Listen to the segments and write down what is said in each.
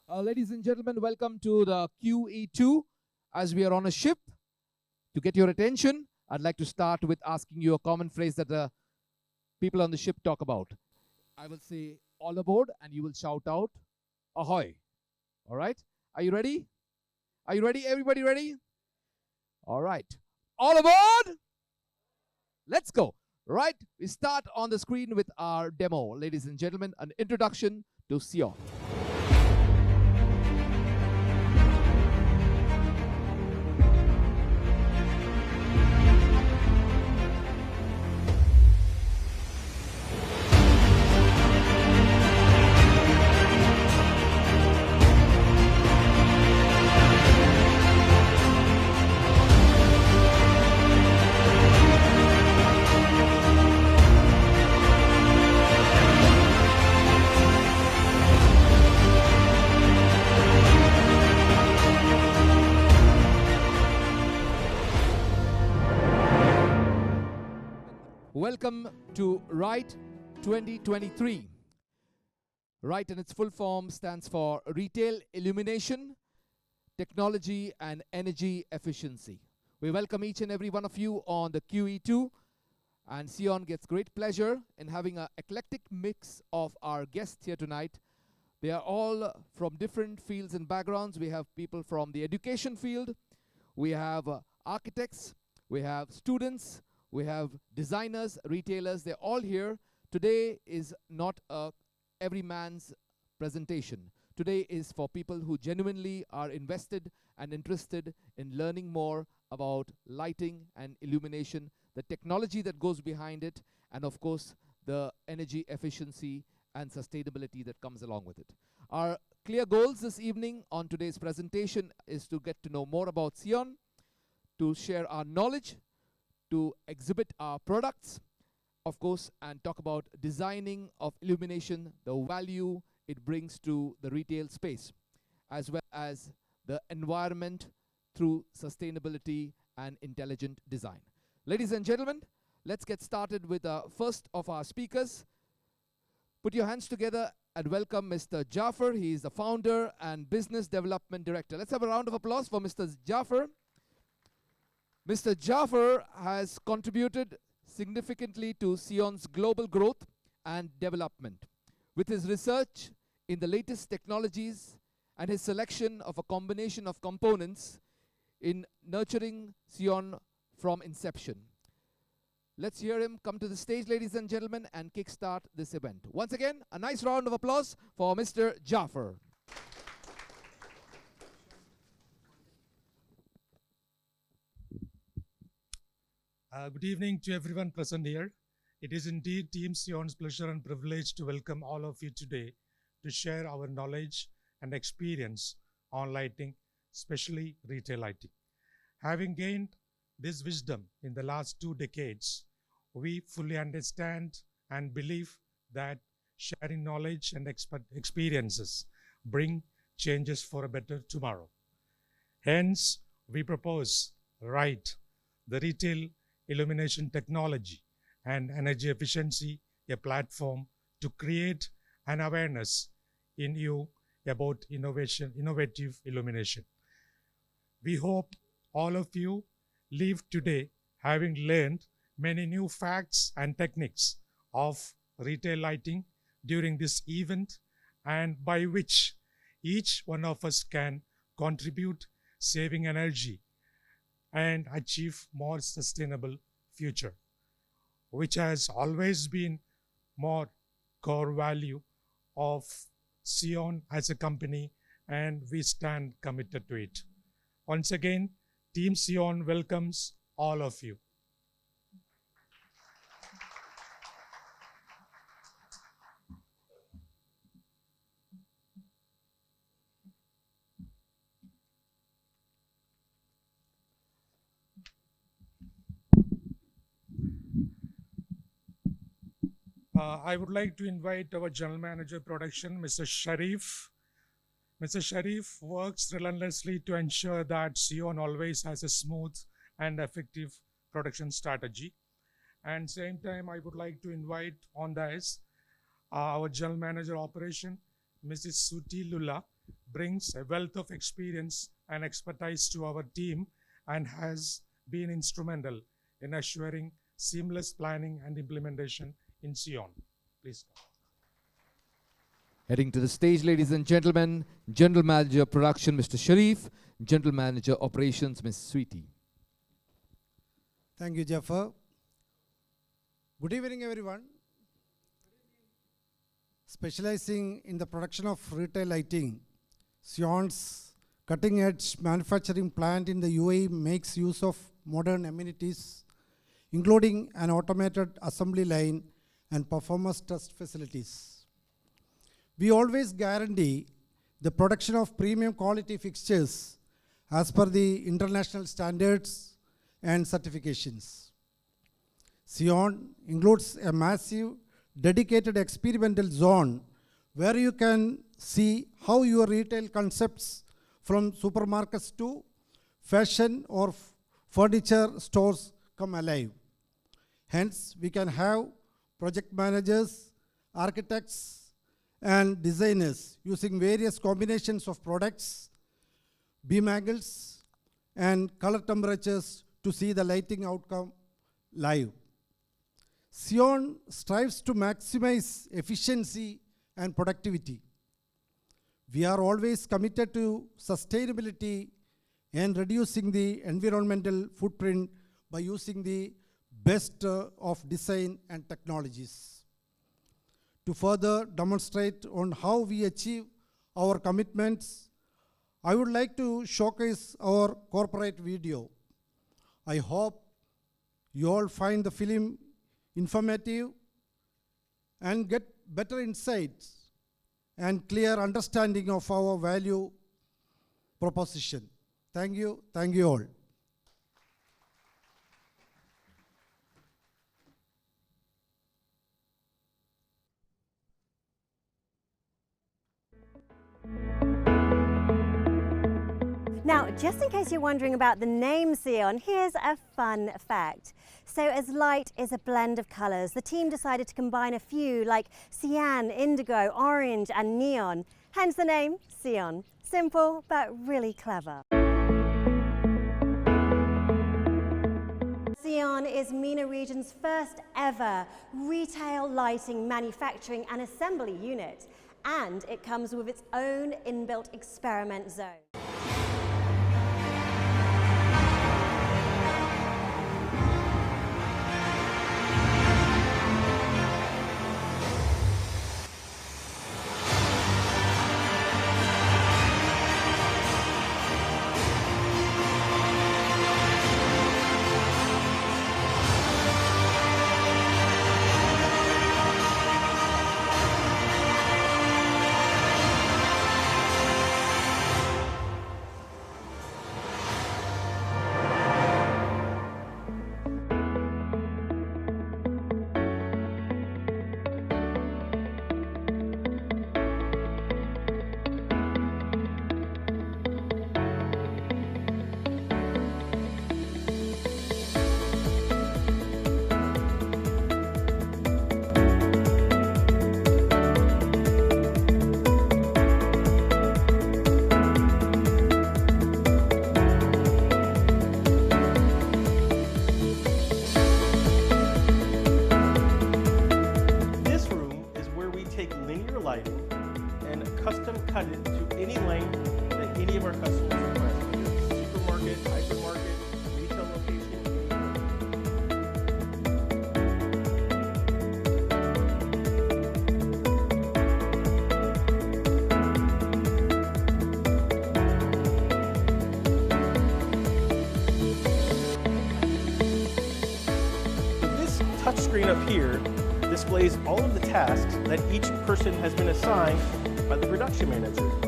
Ladies and gentlemen, welcome to the QE2. As we are on a ship, to get your attention, I'd like to start with asking you a common phrase that the people on the ship talk about. I will say all aboard, and you will shout out, ahoy. All right? Are you ready? Are you ready? Everybody ready? All right. All aboard! Let's go. Right? We start on the screen with our demo. Ladies and gentlemen, an introduction to Cion. Welcome to Rite 2023. Rite in its full form stands for Retail Illumination, Technology and Energy Efficiency. We welcome each and every one of you on the QE2, and Cion gets great pleasure in having an eclectic mix of our guests here tonight. They are all from different fields and backgrounds. We have people from the education field, we have architects, we have students, we have designers, retailers. They're all here. Today is not a every man's presentation. Today is for people who genuinely are invested and interested in learning more about lighting and illumination, the technology that goes behind it, and of course, the energy efficiency and sustainability that comes along with it. Our clear goals this evening on today's presentation is to get to know more about Cion, to share our knowledge, to exhibit our products, of course, and talk about designing of illumination, the value it brings to the retail space, as well as the environment through sustainability and intelligent design. Ladies and gentlemen, let's get started with the first of our speakers. Put your hands together and welcome Mr. Jaffer. He is the founder and business development director. Let's have a round of applause for Mr. Jaffer. Mr. Jaffer has contributed significantly to Cion's global growth and development with his research in the latest technologies and his selection of a combination of components in nurturing Cion from inception. Let's hear him come to the stage, ladies and gentlemen, and kickstart this event. Once again, a nice round of applause for Mr. Jaffer. Good evening to everyone present here. It is indeed Team Cion's pleasure and privilege to welcome all of you today to share our knowledge and experience on lighting, especially retail lighting. Having gained this wisdom in the last 2 decades, we fully understand and believe that sharing knowledge and experiences bring changes for a better tomorrow. Hence, we propose Rite, the retail illumination technology and energy efficiency, a platform to create an awareness in you about innovative illumination. We hope all of you leave today having learned many new facts and techniques of retail lighting during this event, and by which each one of us can contribute saving energy and achieve more sustainable future, which has always been more core value of Cion as a company, and we stand committed to it. Once again, Team Cion welcomes all of you. I would like to invite our General Manager Production, Mr. Sharif. Mr. Sharif works relentlessly to ensure that Cion always has a smooth and effective production strategy. And same time, I would like to invite on this our General Manager Operation, Mrs. Suti Lula, brings a wealth of experience and expertise to our team and has been instrumental in assuring seamless planning and implementation in Cion. Please. Heading to the stage, ladies and gentlemen, General Manager Production, Mr. Sharif, General Manager Operations, Ms. Sweetie. Thank you, Jaffer. Good evening, everyone. Specializing in the production of retail lighting, Cion's cutting-edge manufacturing plant in the UAE makes use of modern amenities, including an automated assembly line and performance test facilities. We always guarantee the production of premium quality fixtures as per the international standards and certifications. Cion includes a massive dedicated experimental zone where you can see how your retail concepts from supermarkets to fashion or furniture stores come alive. Hence, we can have project managers, architects, and designers using various combinations of products, beam angles, and color temperatures to see the lighting outcome live. Cion strives to maximize efficiency and productivity. We are always committed to sustainability and reducing the environmental footprint by using the best of design and technologies. To further demonstrate on how we achieve our commitments, I would like to showcase our corporate video. I hope you all find the film informative and get better insights and clear understanding of our value proposition. Thank you all. Now, just in case you're wondering about the name Cion, here's a fun fact. So as light is a blend of colours, the team decided to combine a few like cyan, indigo, orange and neon. Hence the name Cion. Simple, but really clever. Cion is MENA region's first ever retail lighting manufacturing and assembly unit. And it comes with its own inbuilt experiment zone. custom cut it to any length that any of our customers request, whether it's supermarket, hypermarket, retail location. This touchscreen up here displays all of the tasks that each person has been assigned by the production manager.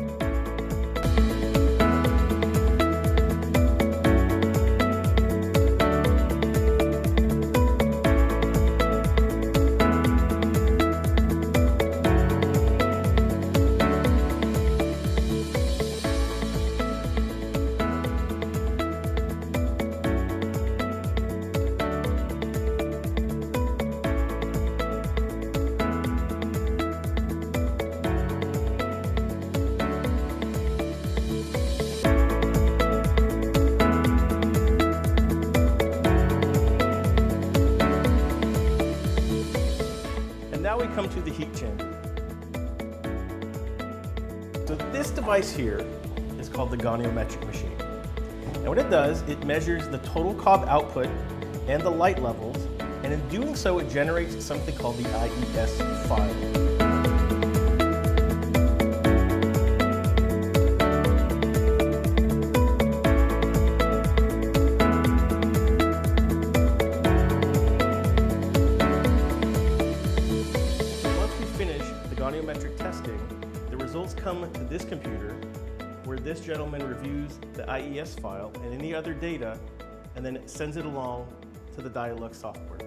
this device here is called the goniometric machine. And what it does, it measures the total cob output and the light levels, and in doing so, it generates something called the IES file. Goniometric testing, the results come to this computer where this gentleman reviews the IES file and any other data, and then it sends it along to the Dialux software.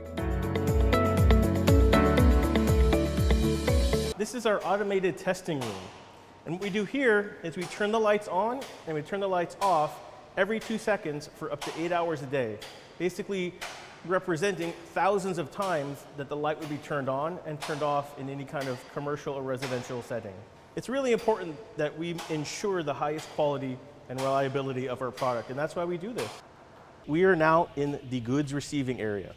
This is our automated testing room. And what we do here is we turn the lights on and we turn the lights off every 2 seconds for up to 8 hours a day, basically representing thousands of times that the light would be turned on and turned off in any kind of commercial or residential setting. It's really important that we ensure the highest quality and reliability of our product, and that's why we do this. We are now in the goods receiving area.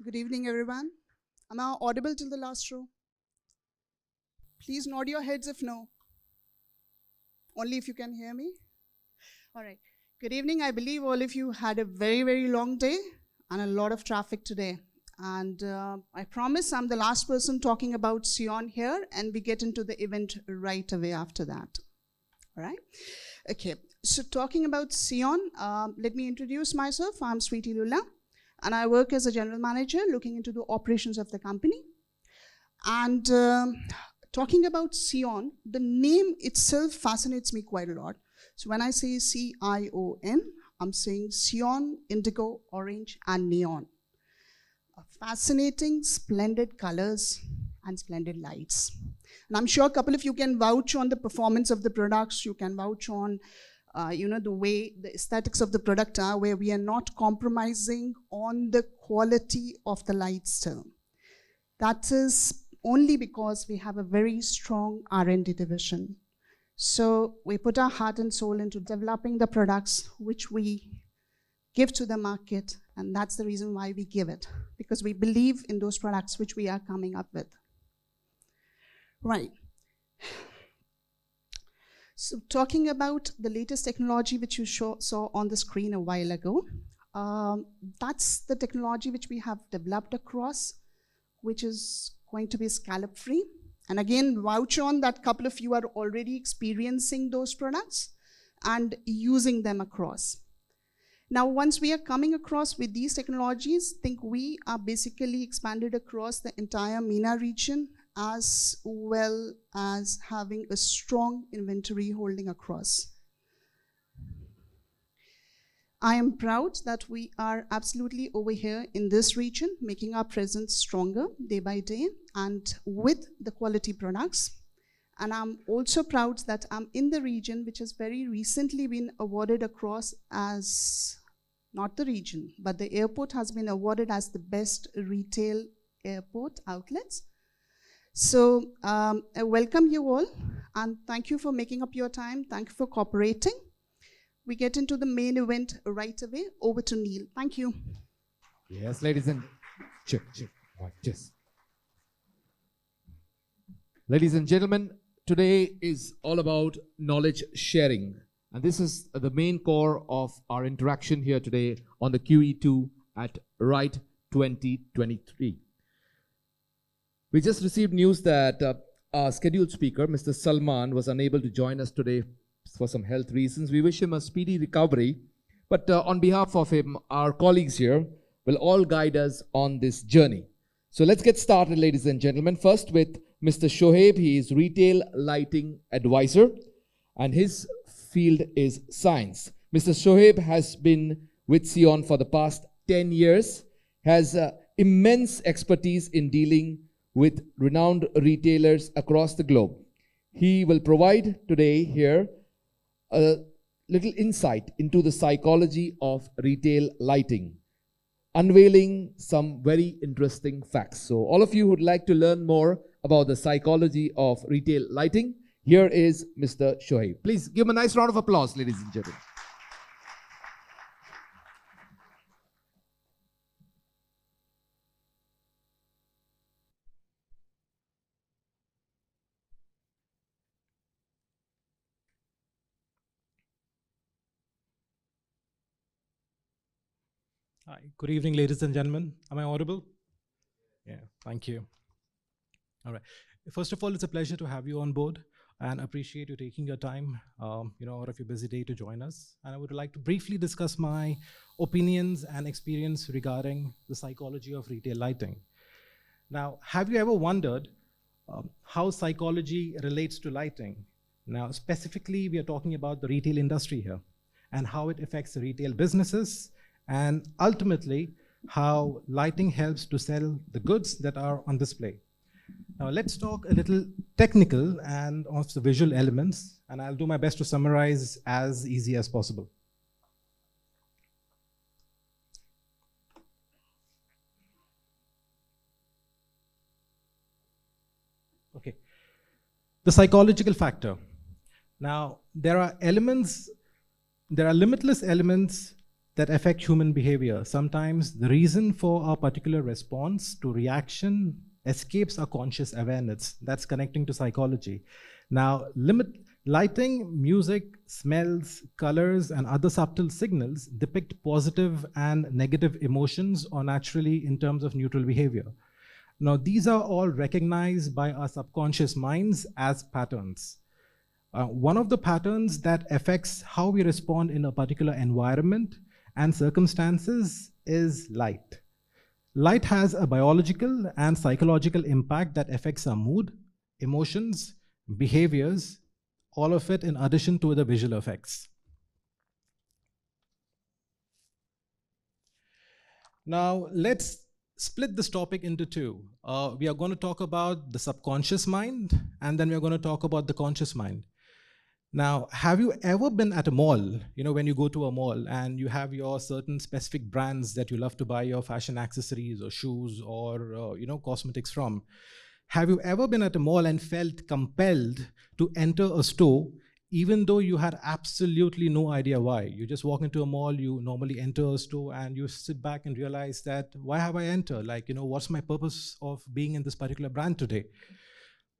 Good evening, everyone. Am I audible till the last row? Please nod your heads if no. Only if you can hear me. All right. Good evening. I believe all of you had a very, very long day and a lot of traffic today. And I promise I'm the last person talking about Cion here, and we get into the event right away after that. All right? Okay. So talking about Cion, let me introduce myself. I'm Sweetie Lula, and I work as a general manager looking into the operations of the company. And talking about Cion, the name itself fascinates me quite a lot. So when I say C-I-O-N, I'm saying Cion, indigo, orange, and neon. Fascinating, splendid colors and splendid lights. And I'm sure a couple of you can vouch on the performance of the products. You can vouch on the way the aesthetics of the product are, where we are not compromising on the quality of the light still. That is only because we have a very strong R&D division. So we put our heart and soul into developing the products which we give to the market, and that's the reason why we give it, because we believe in those products which we are coming up with. Right. So talking about the latest technology which you saw on the screen a while ago, that's the technology which we have developed across, which is going to be scallop-free. And again, vouch on that couple of you are already experiencing those products and using them across. Now, once we are coming across with these technologies, I think we are basically expanded across the entire MENA region, as well as having a strong inventory holding across. I am proud that we are absolutely over here in this region, making our presence stronger day by day and with the quality products. And I'm also proud that I'm in the region which has very recently been awarded across as, not the region, but the airport has been awarded as the best retail airport outlets. So I welcome you all, and thank you for making up your time. Thank you for cooperating. We get into the main event right away. Over to Neil. Thank you. Yes, ladies and right, yes. Ladies and gentlemen, today is all about knowledge sharing. And this is the main core of our interaction here today on the QE2 at Rite 2023. We just received news that our scheduled speaker, Mr. Salman, was unable to join us today for some health reasons. We wish him a speedy recovery. But on behalf of him, our colleagues here will all guide us on this journey. So let's get started, ladies and gentlemen. First with Mr. Shoaib. He is Retail Lighting Advisor, and his field is science. Mr. Shoaib has been with Cion for the past 10 years, has immense expertise in dealing with renowned retailers across the globe. He will provide today here a little insight into the psychology of retail lighting, unveiling some very interesting facts. So all of you who'd like to learn more about the psychology of retail lighting, here is Mr. Shoaib. Please give him a nice round of applause, ladies and gentlemen. Hi, good evening, ladies and gentlemen. Am I audible? Yeah, thank you. All right. First of all, it's a pleasure to have you on board, and appreciate you taking your time, out of your busy day to join us. And I would like to briefly discuss my opinions and experience regarding the psychology of retail lighting. Now, have you ever wondered how psychology relates to lighting? Now, specifically, we are talking about the retail industry here and how it affects the retail businesses, and ultimately how lighting helps to sell the goods that are on display. Now let's talk a little technical and of the visual elements, and I'll do my best to summarize as easy as possible. Okay, the psychological factor. Now there are limitless elements that affect human behavior. Sometimes the reason for a particular response to reaction escapes our conscious awareness. That's connecting to psychology. Now, lighting, music, smells, colors, and other subtle signals depict positive and negative emotions or naturally in terms of neutral behavior. Now, these are all recognized by our subconscious minds as patterns. One of the patterns that affects how we respond in a particular environment and circumstances is light. Light has a biological and psychological impact that affects our mood, emotions, behaviors, all of it in addition to the visual effects. Now, let's split this topic into two. We are going to talk about the subconscious mind, and then we're going to talk about the conscious mind. Now, have you ever been at a mall, when you go to a mall and you have your certain specific brands that you love to buy your fashion accessories or shoes or, cosmetics from? Have you ever been at a mall and felt compelled to enter a store even though you had absolutely no idea why? You just walk into a mall, you normally enter a store and you sit back and realize that, why have I entered? What's my purpose of being in this particular brand today?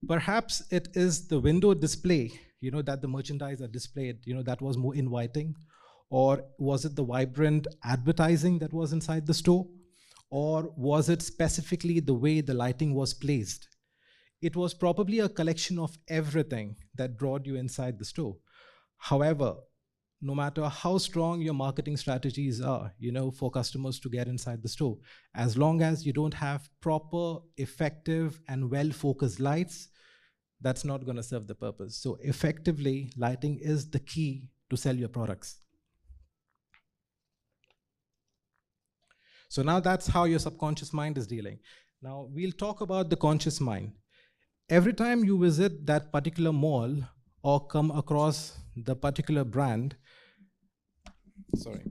Perhaps it is the window display, that the merchandise are displayed, that was more inviting. Or was it the vibrant advertising that was inside the store? Or was it specifically the way the lighting was placed? It was probably a collection of everything that brought you inside the store. However, no matter how strong your marketing strategies are, for customers to get inside the store, as long as you don't have proper, effective, and well-focused lights, that's not going to serve the purpose. So effectively, lighting is the key to sell your products. So now that's how your subconscious mind is dealing. Now we'll talk about the conscious mind. Every time you visit that particular mall or come across the particular brand, sorry.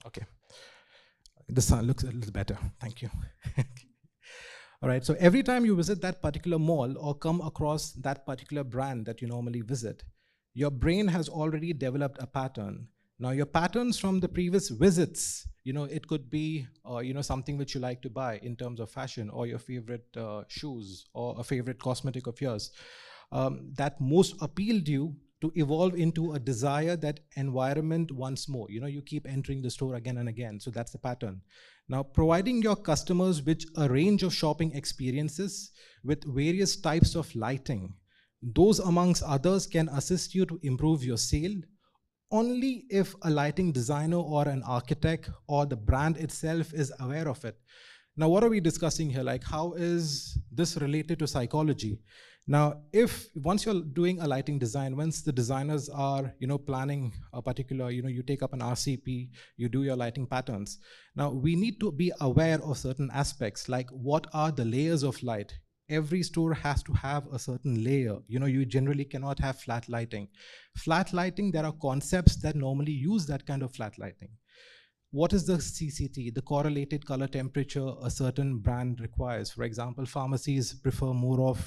Okay. The sun looks a little better. Thank you. All right. So every time you visit that particular mall or come across that particular brand that you normally visit, your brain has already developed a pattern. Now, your patterns from the previous visits, it could be, something which you like to buy in terms of fashion, or your favorite shoes, or a favorite cosmetic of yours, that most appealed you to evolve into a desire that environment once more. You keep entering the store again and again. So that's the pattern. Now, providing your customers with a range of shopping experiences with various types of lighting, those amongst others can assist you to improve your sale only if a lighting designer or an architect or the brand itself is aware of it. Now, what are we discussing here? Like, how is this related to psychology? Now, once you're doing a lighting design, once the designers are, planning a particular, you take up an RCP, you do your lighting patterns. Now, we need to be aware of certain aspects, like what are the layers of light? Every store has to have a certain layer. You generally cannot have flat lighting. Flat lighting, there are concepts that normally use that kind of flat lighting. What is the CCT, the correlated color temperature a certain brand requires? For example, pharmacies prefer more of,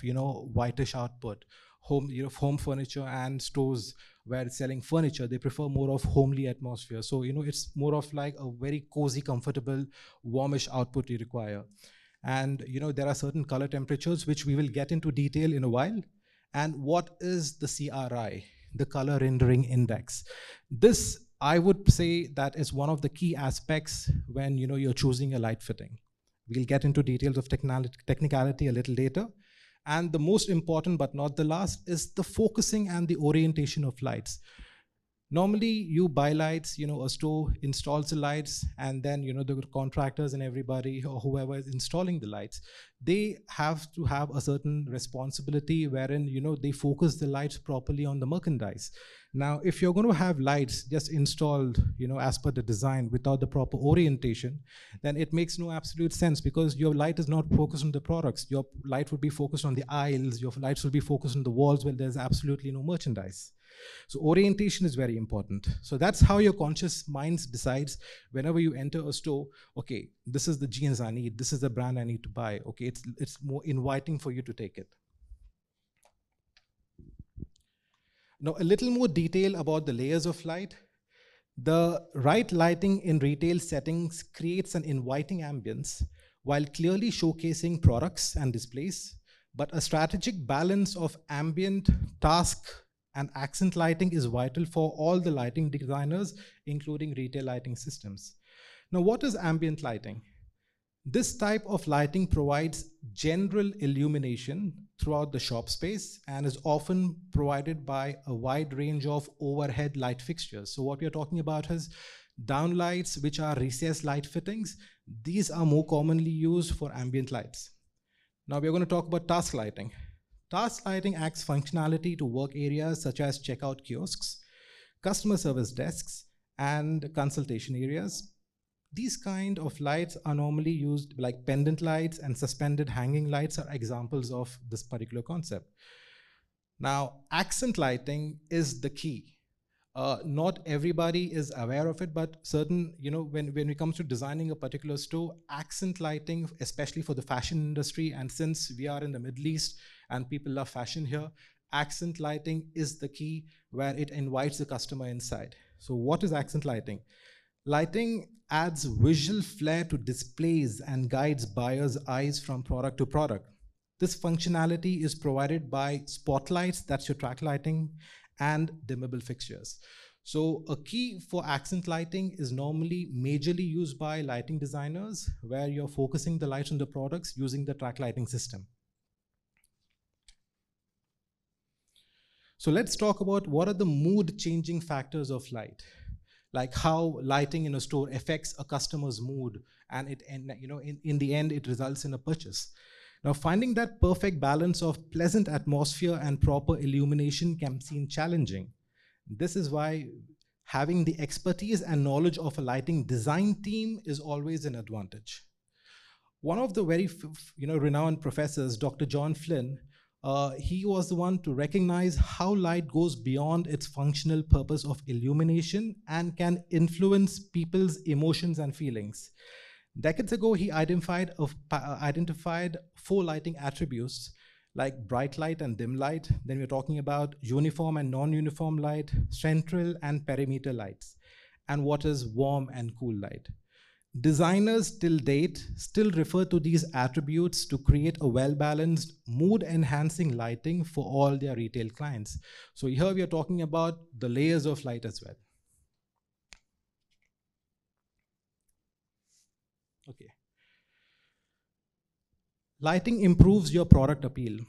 whitish output. Home furniture and stores where it's selling furniture, they prefer more of homely atmosphere. So, it's more of like a very cozy, comfortable, warmish output you require. And there are certain color temperatures which we will get into detail in a while. And what is the CRI, the color rendering index? This, I would say, that is one of the key aspects when you're choosing a light fitting. We'll get into details of technicality a little later. And the most important but not the last is the focusing and the orientation of lights. Normally, you buy lights, a store installs the lights, and then, the contractors and everybody or whoever is installing the lights, they have to have a certain responsibility wherein, they focus the lights properly on the merchandise. Now, if you're going to have lights just installed, as per the design without the proper orientation, then it makes no absolute sense because your light is not focused on the products. Your light would be focused on the aisles, your lights will be focused on the walls where there's absolutely no merchandise. So orientation is very important. So that's how your conscious mind decides whenever you enter a store, okay, this is the jeans I need, this is the brand I need to buy. Okay, it's more inviting for you to take it. Now, a little more detail about the layers of light. The right lighting in retail settings creates an inviting ambience while clearly showcasing products and displays, but a strategic balance of ambient, task, and accent lighting is vital for all the lighting designers, including retail lighting systems. Now, what is ambient lighting? This type of lighting provides general illumination throughout the shop space and is often provided by a wide range of overhead light fixtures. So what we are talking about is downlights, which are recessed light fittings. These are more commonly used for ambient lights. Now we're going to talk about task lighting. Task lighting adds functionality to work areas such as checkout kiosks, customer service desks, and consultation areas. These kind of lights are normally used, like pendant lights and suspended hanging lights are examples of this particular concept. Now, accent lighting is the key. Not everybody is aware of it, but certain, when it comes to designing a particular store, accent lighting, especially for the fashion industry, and since we are in the Middle East and people love fashion here, accent lighting is the key where it invites the customer inside. So what is accent lighting? Lighting adds visual flair to displays and guides buyers' eyes from product to product. This functionality is provided by spotlights, that's your track lighting, and dimmable fixtures. So a key for accent lighting is normally majorly used by lighting designers, where you're focusing the lights on the products using the track lighting system. So let's talk about what are the mood changing factors of light, like how lighting in a store affects a customer's mood, and in the end it results in a purchase. Now, finding that perfect balance of pleasant atmosphere and proper illumination can seem challenging. This is why having the expertise and knowledge of a lighting design team is always an advantage. One of the very renowned professors, Dr. John Flynn, he was the one to recognize how light goes beyond its functional purpose of illumination and can influence people's emotions and feelings. Decades ago, he identified 4 lighting attributes like bright light and dim light. Then we're talking about uniform and non-uniform light, central and perimeter lights, and what is warm and cool light. Designers till date still refer to these attributes to create a well-balanced, mood-enhancing lighting for all their retail clients. So here we are talking about the layers of light as well. Okay. Lighting improves your product appeal.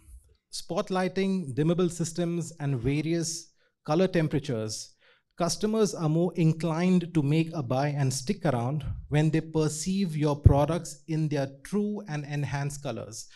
Spotlighting, dimmable systems, and various color temperatures, customers are more inclined to make a buy and stick around when they perceive your products in their true and enhanced colors.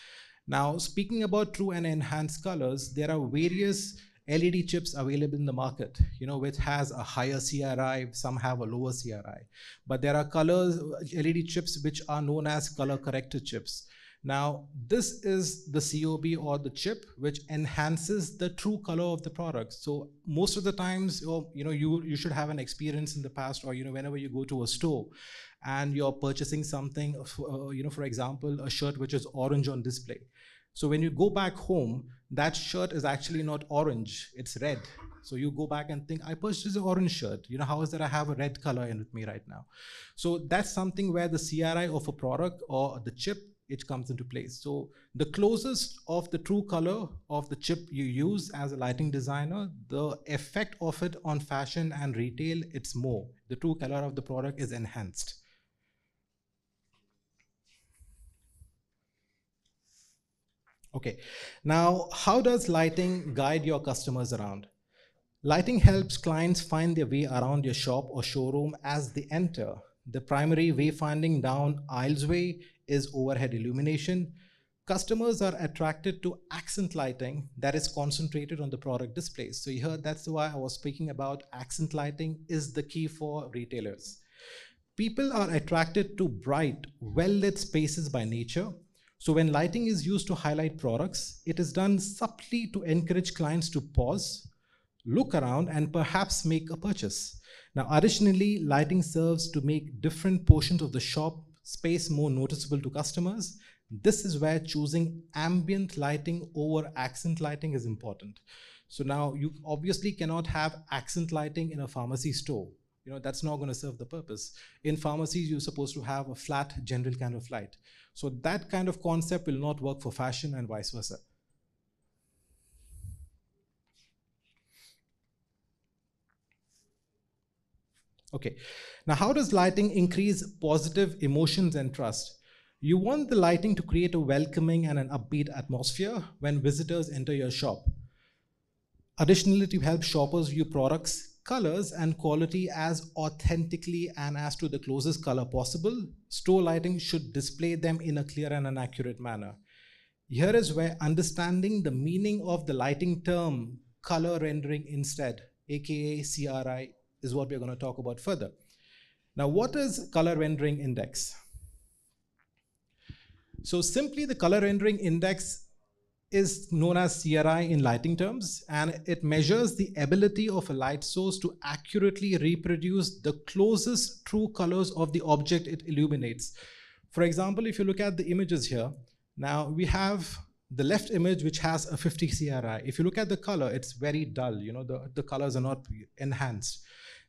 Now, speaking about true and enhanced colors, there are various LED chips available in the market, which has a higher CRI, some have a lower CRI. But there are colors, LED chips, which are known as color corrected chips. Now, this is the COB or the chip which enhances the true color of the product. So most of the times, you should have an experience in the past, or whenever you go to a store and you're purchasing something, for example, a shirt which is orange on display. So when you go back home, that shirt is actually not orange, it's red. So you go back and think, I purchased an orange shirt. How is that I have a red color in with me right now? So that's something where the CRI of a product or the chip, it comes into place. So the closest of the true color of the chip you use as a lighting designer, the effect of it on fashion and retail, it's more. The true color of the product is enhanced. Okay, now how does lighting guide your customers around? Lighting helps clients find their way around your shop or showroom as they enter. The primary wayfinding down aisles way is overhead illumination. Customers are attracted to accent lighting that is concentrated on the product displays. So you heard, that's why I was speaking about accent lighting is the key for retailers. People are attracted to bright, well-lit spaces by nature. So when lighting is used to highlight products, it is done subtly to encourage clients to pause, look around, and perhaps make a purchase. Now, additionally, lighting serves to make different portions of the shop space more noticeable to customers. This is where choosing ambient lighting over accent lighting is important. So now you obviously cannot have accent lighting in a pharmacy store. That's not going to serve the purpose. In pharmacies, you're supposed to have a flat general kind of light. So that kind of concept will not work for fashion and vice versa. Okay, now how does lighting increase positive emotions and trust? You want the lighting to create a welcoming and an upbeat atmosphere when visitors enter your shop. Additionally, to help shoppers view products, colors, and quality as authentically and as to the closest color possible, store lighting should display them in a clear and an accurate manner. Here is where understanding the meaning of the lighting term color rendering instead, aka CRI, is what we're going to talk about further. Now, what is color rendering index? So simply the color rendering index is known as CRI in lighting terms, and it measures the ability of a light source to accurately reproduce the closest true colors of the object it illuminates. For example, if you look at the images here, now we have the left image which has a 50 CRI. If you look at the color, it's very dull, the colors are not enhanced.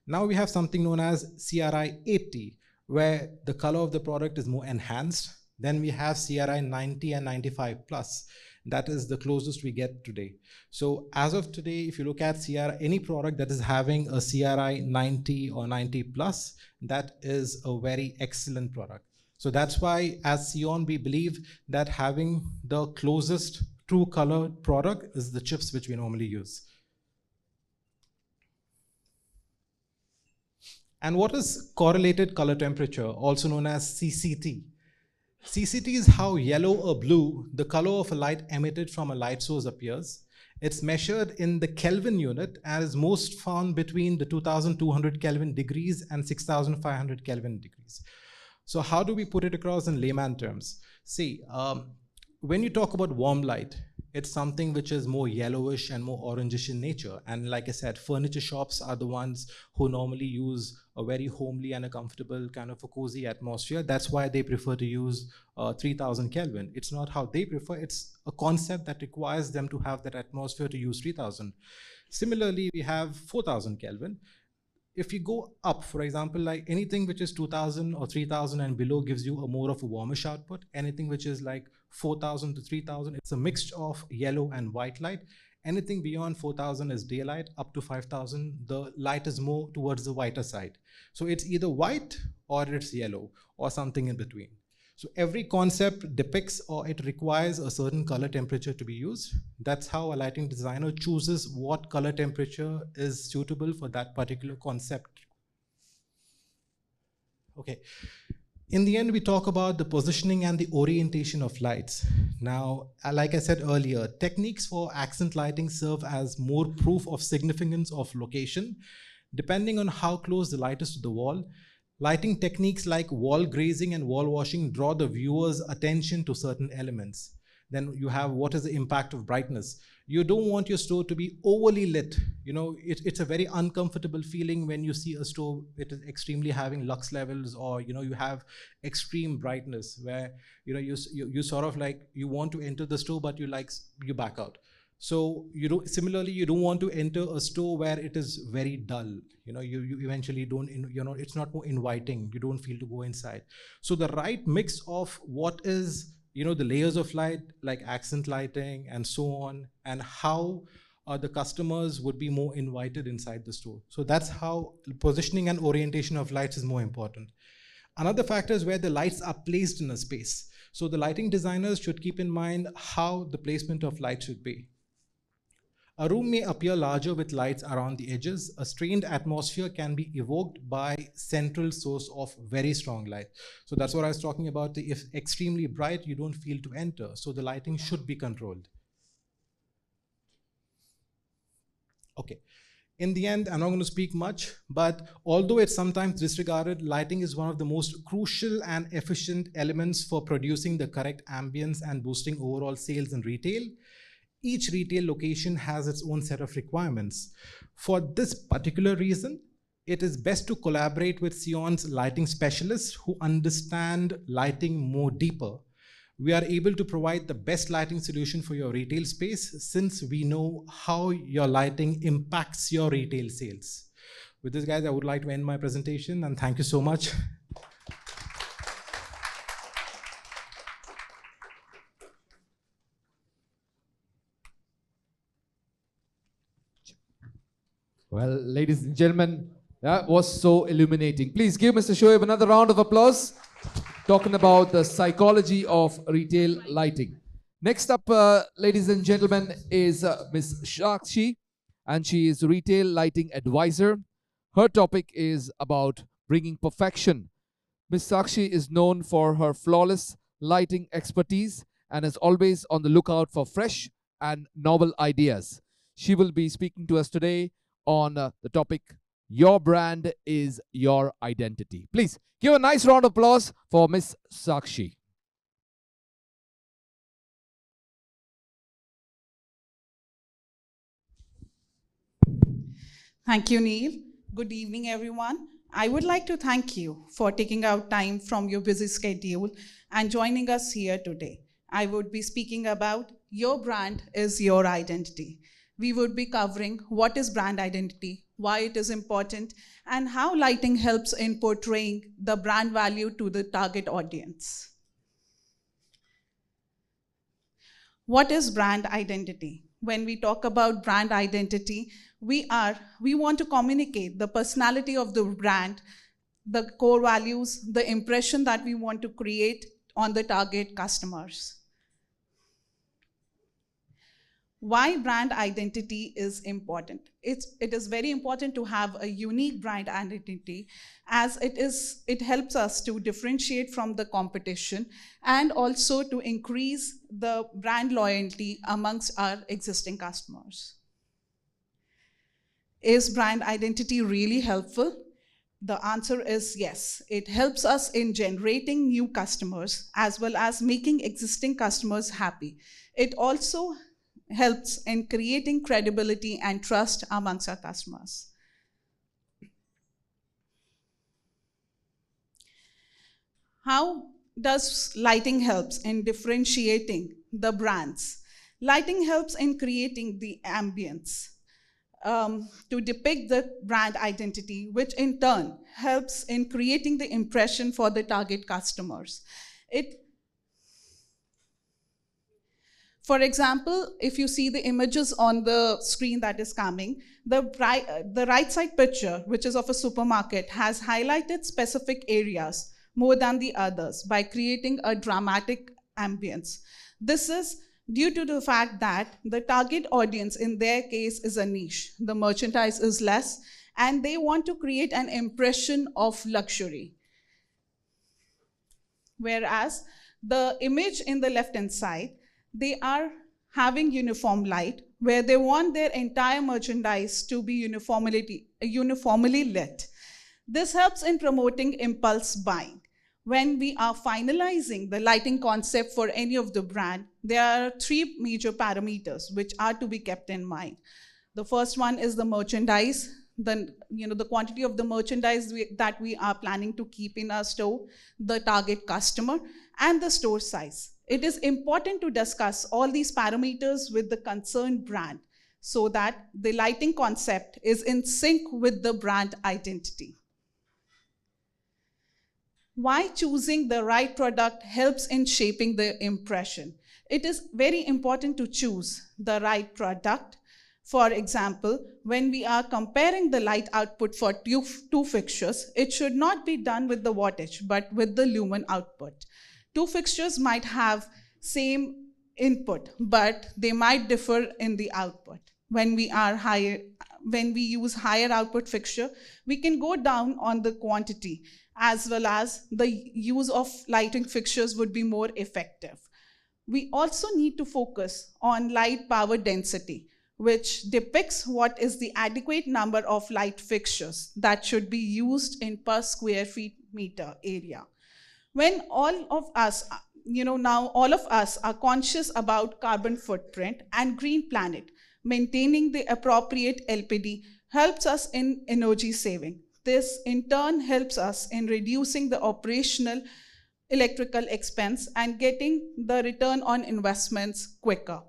Now we have something known as CRI 80, where the color of the product is more enhanced. Then we have CRI 90 and 95 plus. That is the closest we get today. So as of today, if you look at any product that is having a CRI 90 or 90 plus, that is a very excellent product. So that's why as Cion, we believe that having the closest true color product is the chips which we normally use. And what is correlated color temperature, also known as CCT? CCT is how yellow or blue the color of a light emitted from a light source appears. It's measured in the Kelvin unit and is most found between the 2200 Kelvin degrees and 6500 Kelvin degrees. So how do we put it across in layman terms? See, when you talk about warm light, it's something which is more yellowish and more orangish in nature. And like I said, furniture shops are the ones who normally use a very homely and a comfortable kind of a cozy atmosphere. That's why they prefer to use 3000 Kelvin. It's not how they prefer, it's a concept that requires them to have that atmosphere to use 3000. Similarly, we have 4000 Kelvin. If you go up, for example, like anything which is 2000 or 3000 and below gives you a more of a warmish output. Anything which is like 4000 to 3000, it's a mixture of yellow and white light. Anything beyond 4000 is daylight. Up to 5000, the light is more towards the whiter side. So it's either white or it's yellow or something in between. So every concept depicts or it requires a certain color temperature to be used. That's how a lighting designer chooses what color temperature is suitable for that particular concept. Okay. In the end, we talk about the positioning and the orientation of lights. Now, like I said earlier, techniques for accent lighting serve as more proof of significance of location. Depending on how close the light is to the wall, lighting techniques like wall grazing and wall washing draw the viewer's attention to certain elements. Then you have what is the impact of brightness. You don't want your store to be overly lit. It's a very uncomfortable feeling when you see a store it is extremely having lux levels, or you have extreme brightness where you sort of like you want to enter the store but you back out. So similarly you don't want to enter a store where it is very dull. You eventually don't, it's not more inviting. You don't feel to go inside. So the right mix of what is, the layers of light like accent lighting and so on, and how the customers would be more invited inside the store. So that's how positioning and orientation of lights is more important. Another factor is where the lights are placed in a space. So the lighting designers should keep in mind how the placement of light should be. A room may appear larger with lights around the edges. A strained atmosphere can be evoked by central source of very strong light. So that's what I was talking about. If extremely bright, you don't feel to enter. So the lighting should be controlled. Okay. In the end, I'm not going to speak much, but although it's sometimes disregarded, lighting is one of the most crucial and efficient elements for producing the correct ambience and boosting overall sales in retail. Each retail location has its own set of requirements. For this particular reason, it is best to collaborate with Cion's lighting specialists who understand lighting more deeper. we are able to provide the best lighting solution for your retail space, since we know how your lighting impacts your retail sales. With this, guys, I would like to end my presentation, and thank you so much. Well, ladies and gentlemen, that was so illuminating. Please give Mr. Shoaib another round of applause, talking about the psychology of retail lighting. Next up, ladies and gentlemen, is Ms. Shakshi, and she is retail lighting advisor. Her topic is about bringing perfection. Ms. Sakshi is known for her flawless lighting expertise and is always on the lookout for fresh and novel ideas. She will be speaking to us today on the topic, Your Brand is Your Identity. Please give a nice round of applause for Ms. Sakshi. Thank you, Neil. Good evening, everyone. I would like to thank you for taking out time from your busy schedule and joining us here today. I would be speaking about Your Brand is Your Identity. We would be covering what is brand identity, why it is important, and how lighting helps in portraying the brand value to the target audience. What is brand identity? When we talk about brand identity, we want to communicate the personality of the brand, the core values, the impression that we want to create on the target customers. Why brand identity is important? It is very important to have a unique brand identity, as it helps us to differentiate from the competition and also to increase the brand loyalty amongst our existing customers. Is brand identity really helpful? The answer is yes. It helps us in generating new customers as well as making existing customers happy. It also helps in creating credibility and trust amongst our customers. How does lighting helps in differentiating the brands? Lighting helps in creating the ambience to depict the brand identity, which in turn helps in creating the impression for the target customers. For example, if you see the images on the screen that is coming, the right side picture, which is of a supermarket, has highlighted specific areas more than the others by creating a dramatic ambience. This is due to the fact that the target audience in their case is a niche. The merchandise is less, and they want to create an impression of luxury. Whereas the image in the left-hand side, they are having uniform light, where they want their entire merchandise to be uniformly lit. This helps in promoting impulse buying. When we are finalizing the lighting concept for any of the brand, there are three major parameters which are to be kept in mind. The first one is the merchandise, the quantity of the merchandise that we are planning to keep in our store, the target customer, and the store size. It is important to discuss all these parameters with the concerned brand so that the lighting concept is in sync with the brand identity. Why choosing the right product helps in shaping the impression? It is very important to choose the right product. For example, when we are comparing the light output for two fixtures, it should not be done with the wattage, but with the lumen output. Two fixtures might have same input, but they might differ in the output. When we use higher output fixture, we can go down on the quantity, as well as the use of lighting fixtures would be more effective. We also need to focus on light power density, which depicts what is the adequate number of light fixtures that should be used in per square feet meter area. When all of us are conscious about carbon footprint and green planet, maintaining the appropriate LPD helps us in energy saving. This in turn helps us in reducing the operational electrical expense and getting the return on investments quicker.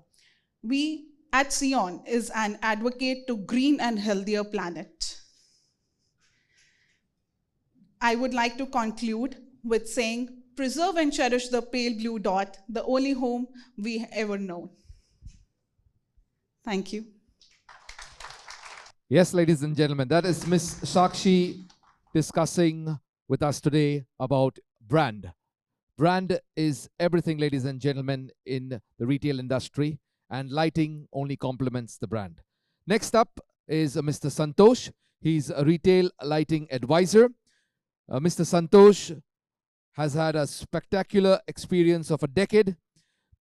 We at Cion is an advocate to green and healthier planet. I would like to conclude with saying, preserve and cherish the pale blue dot, the only home we ever known. Thank you. Yes, ladies and gentlemen, that is Miss Sakshi discussing with us today about brand. Brand is everything, ladies and gentlemen, in the retail industry, and lighting only complements the brand. Next up is Mr. Santosh. He's a retail lighting advisor. Mr. Santosh has had a spectacular experience of a decade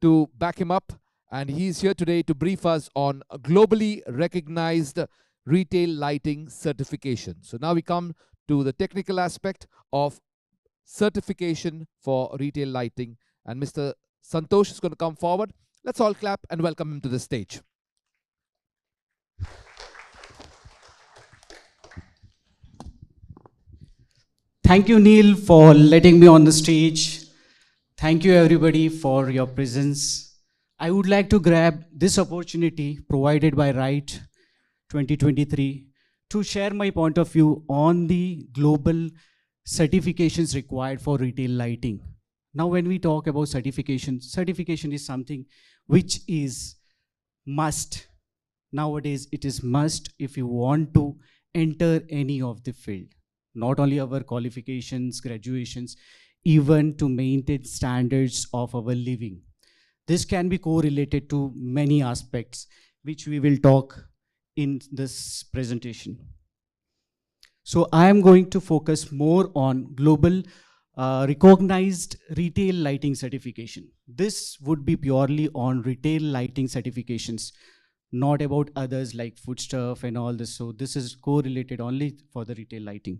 to back him up, and he's here today to brief us on a globally recognized retail lighting certification. So now we come to the technical aspect of certification for retail lighting, and Mr. Santosh is going to come forward. Let's all clap and welcome him to the stage. Thank you, Neil, for letting me on the stage. Thank you, everybody, for your presence. I would like to grab this opportunity provided by Rite 2023 to share my point of view on the global certifications required for retail lighting. Now, when we talk about certification, certification is something which is must. Nowadays, it is must if you want to enter any of the field. Not only our qualifications, graduations, even to maintain standards of our living. This can be correlated to many aspects, which we will talk in this presentation. So I am going to focus more on global recognized retail lighting certification. This would be purely on retail lighting certifications, not about others like foodstuff and all this. So this is correlated only for the retail lighting.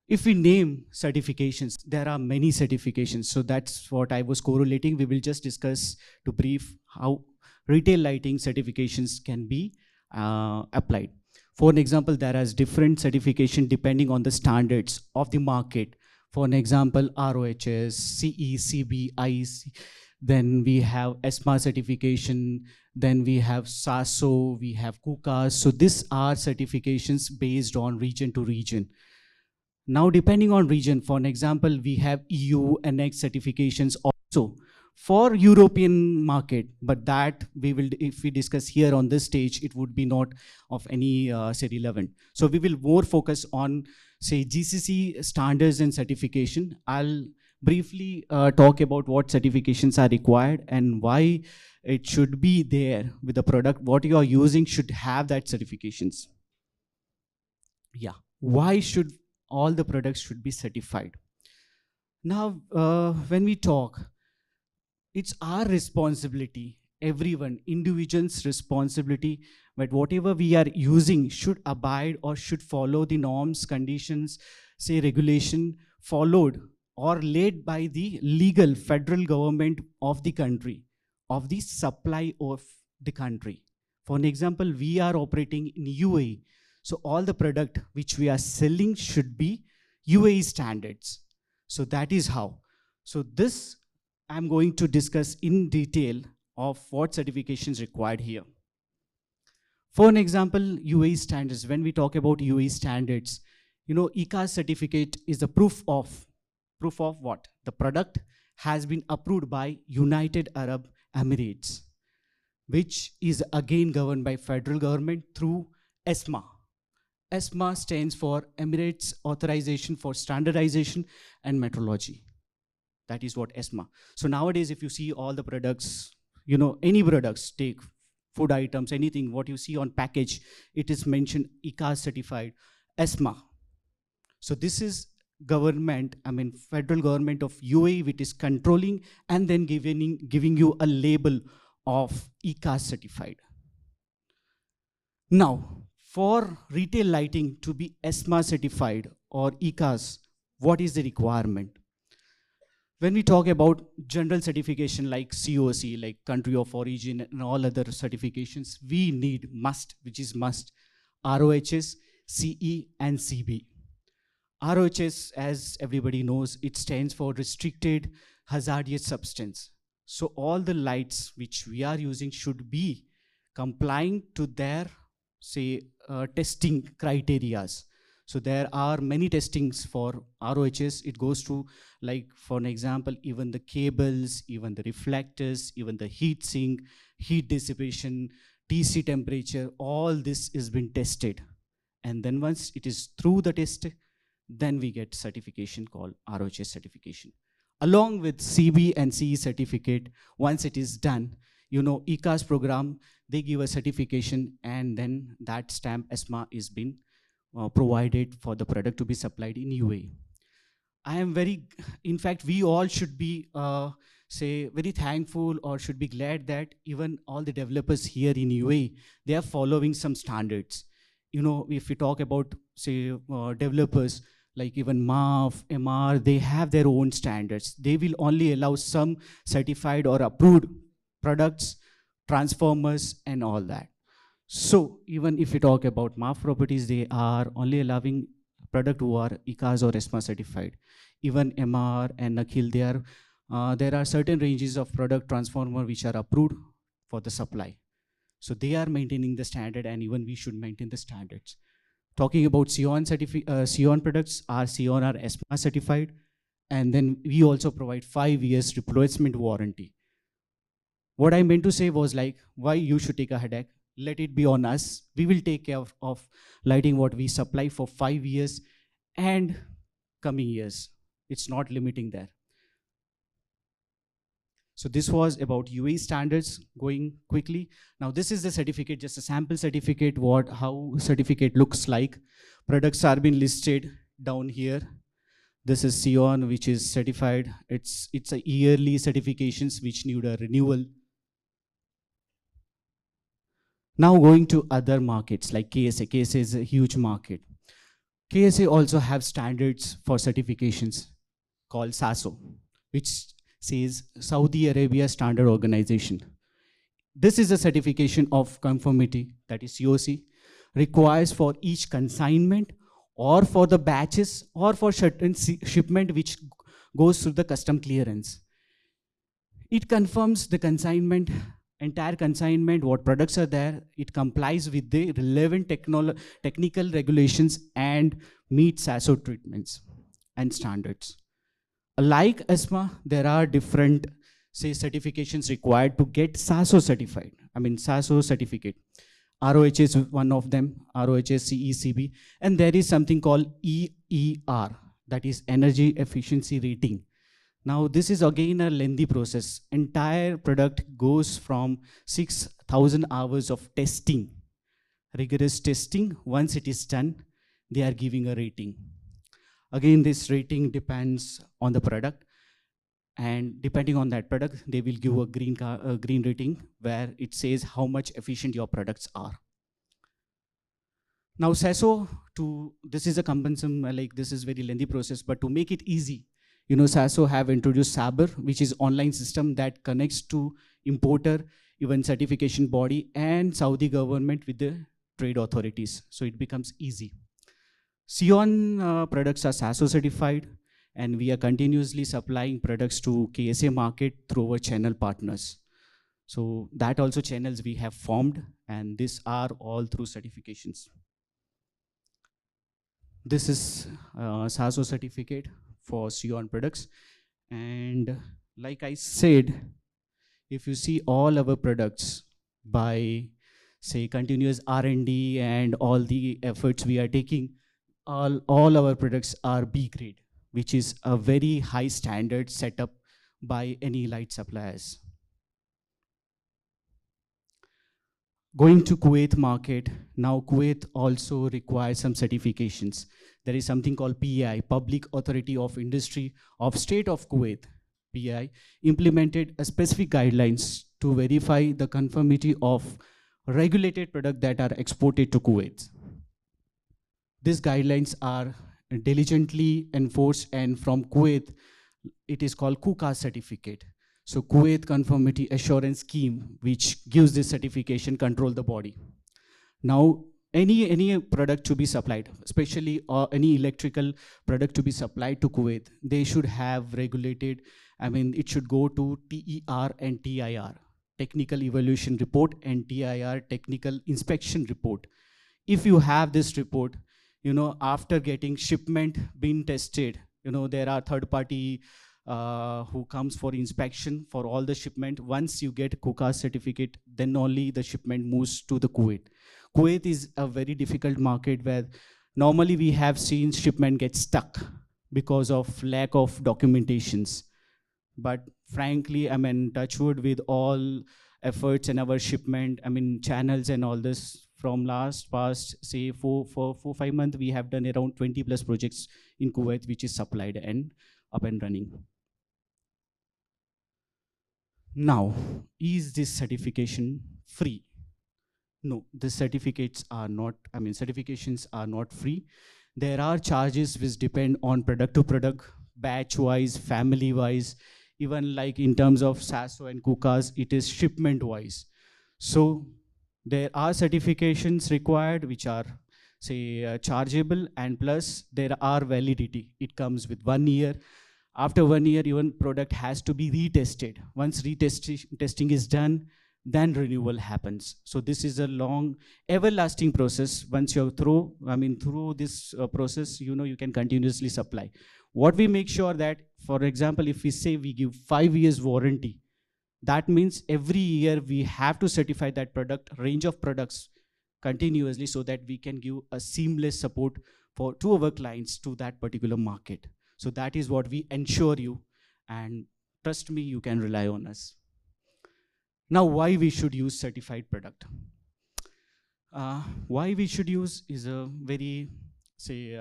If we name certifications, there are many certifications. So that's what I was correlating. We will just discuss to brief how retail lighting certifications can be applied. For an example, there is different certification depending on the standards of the market. For an example, ROHS, CE, CB, IEC. Then we have ESMA certification. Then we have SASO, we have KUKA. So these are certifications based on region to region. Now, depending on region, for an example, we have EU NX certifications also for European market, but that we will, if we discuss here on this stage, it would be not of any say relevant. So we will more focus on say GCC standards and certification. I'll briefly talk about what certifications are required and why it should be there with the product. What you are using should have that certifications. Yeah, why should all the products should be certified? Now, when we talk, it's our responsibility, everyone, individual's responsibility, but whatever we are using should abide or should follow the norms, conditions, say regulation followed or led by the legal federal government of the country, of the supply of the country. For an example, we are operating in UAE. So all the product which we are selling should be UAE standards. So that is how. So this I'm going to discuss in detail of what certifications required here. For an example, UAE standards. When we talk about UAE standards, you know, ICAS certificate is the proof of what? The product has been approved by United Arab Emirates, which is again governed by federal government through ESMA. ESMA stands for Emirates Authorization for Standardization and Metrology. That is what ESMA. So nowadays, if you see all the products, you know, any products, take food items, anything, what you see on package, it is mentioned ICAS certified, ESMA. So this is government, I mean, federal government of UAE, which is controlling and then giving you a label of ICAS certified. Now, for retail lighting to be ESMA certified or ICAS, what is the requirement? When we talk about general certification like COC, like country of origin and all other certifications, we need must, which is must, ROHS, CE and CB. ROHS, as everybody knows, it stands for Restricted Hazardous Substance. So all the lights which we are using should be complying to their, say, testing criterias. So there are many testings for ROHS. It goes to, like, for an example, even the cables, even the reflectors, even the heat sink, heat dissipation, TC temperature, all this is been tested. And then once it is through the test, then we get certification called ROHS certification. Along with CB and CE certificate, once it is done, ECAS program, they give a certification, and then that stamp ESMA is been provided for the product to be supplied in UAE. I am in fact, we all should be, very thankful or should be glad that even all the developers here in UAE, they are following some standards. If we talk about, say, developers, like even MAF, MR, they have their own standards. They will only allow some certified or approved products, transformers, and all that. So even if we talk about MAF properties, they are only allowing product who are ECAS or ESMA certified. Even MR and Nakhil, there are certain ranges of product transformer which are approved for the supply. So they are maintaining the standard, and even we should maintain the standards. Talking about Cion products, our Cion are ESMA certified, and then we also provide 5 years replacement warranty. What I meant to say was, like, why you should take a headache? Let it be on us. We will take care of lighting what we supply for 5 years and coming years. It's not limiting there. So this was about UAE standards. Going quickly. Now this is the certificate, just a sample certificate, how certificate looks like. Products are being listed down here. This is Cion, which is certified. It's a yearly certifications which need a renewal. Now going to other markets like KSA. KSA is a huge market. KSA also have standards for certifications called SASO, which says Saudi Arabia Standard Organization. This is a certification of conformity, that is COC, requires for each consignment or for the batches or for certain shipment which goes through the custom clearance. It confirms the consignment, entire consignment, what products are there. It complies with the relevant technical regulations and meets SASO treatments and standards. Like ESMA, there are different, say, certifications required to get SASO certified. SASO certificate. ROHS is one of them, ROHS, CECB. And there is something called EER, that is Energy Efficiency Rating. Now, this is again a lengthy process. Entire product goes from 6,000 hours of testing, rigorous testing. Once it is done, they are giving a rating. Again, this rating depends on the product, and depending on that product, they will give a green rating where it says how much efficient your products are. Now, SASO, this is a cumbersome, this is very lengthy process, but to make it easy, SASO have introduced Saber, which is online system that connects to importer, even certification body, and Saudi government with the trade authorities. So it becomes easy. Cion products are SASO certified, and we are continuously supplying products to KSA market through our channel partners. So that also channels we have formed, and these are all through certifications. This is SASO certificate for Cion products. And like I said, if you see all our products by, say, continuous R&D and all the efforts we are taking, all our products are B grade, which is a very high standard set up by any light suppliers. Going to Kuwait market, now Kuwait also requires some certifications. There is something called PAI, Public Authority of Industry of State of Kuwait, PAI, implemented a specific guidelines to verify the conformity of regulated products that are exported to Kuwait. These guidelines are diligently enforced, and from Kuwait, it is called KUKA certificate. So Kuwait Conformity Assurance Scheme, which gives this certification, control the body. Now, any product to be supplied, especially any electrical product to be supplied to Kuwait, they should have regulated, I mean, it should go to TER and TIR, Technical Evaluation Report, and TIR, Technical Inspection Report. If you have this report, after getting shipment being tested, there are third party who comes for inspection for all the shipment. Once you get KUKA certificate, then only the shipment moves to the Kuwait. Kuwait is a very difficult market where normally we have seen shipment get stuck because of lack of documentations. But frankly, I mean, touch wood, with all efforts in our shipment, I mean, channels and all this, from past, say, 5 months, we have done around 20 plus projects in Kuwait, which is supplied and up and running. Now, is this certification free? No, the certificates are not, I mean, certifications are not free. There are charges which depend on product to product, batch wise, family wise, even like in terms of SASO and KUKAs, it is shipment wise. So there are certifications required which are, say, chargeable, and plus there are validity. It comes with 1 year. After 1 year, even product has to be retested. Once testing is done, then renewal happens. So this is a long, everlasting process. Once you're through this process, you can continuously supply. What we make sure that, for example, if we say we give 5 years warranty, that means every year we have to certify that product, range of products continuously, so that we can give a seamless support to our clients to that particular market. So that is what we ensure you, and trust me, you can rely on us. Now, why we should use certified product? Why we should use is a very, say,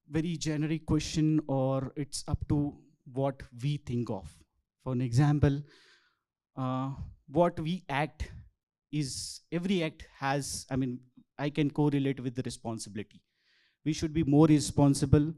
very generic question, or it's up to what we think of. For an example, what we act is, every act has, I mean, I can correlate with the responsibility. We should be more responsible.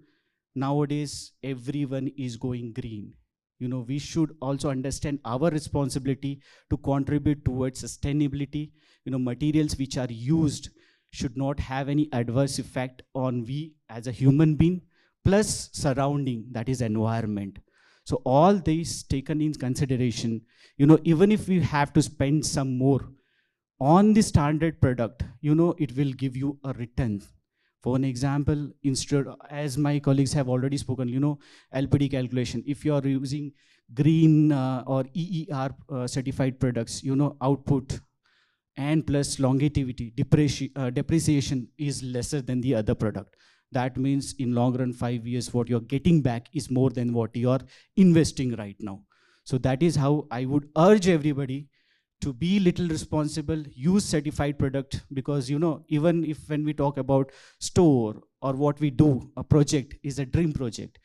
Nowadays, everyone is going green. We should also understand our responsibility to contribute towards sustainability. Materials which are used should not have any adverse effect on we as a human being, plus surrounding, that is environment. So all these taken in consideration, even if we have to spend some more on the standard product, it will give you a return. For an example, instead, as my colleagues have already spoken, LPD calculation, if you are using green or EER certified products, output and plus longevity, depreciation is lesser than the other product. That means in long run, 5 years, what you're getting back is more than what you're investing right now. So that is how I would urge everybody to be little responsible, use certified product, because even if when we talk about store or what we do, a project is a dream project.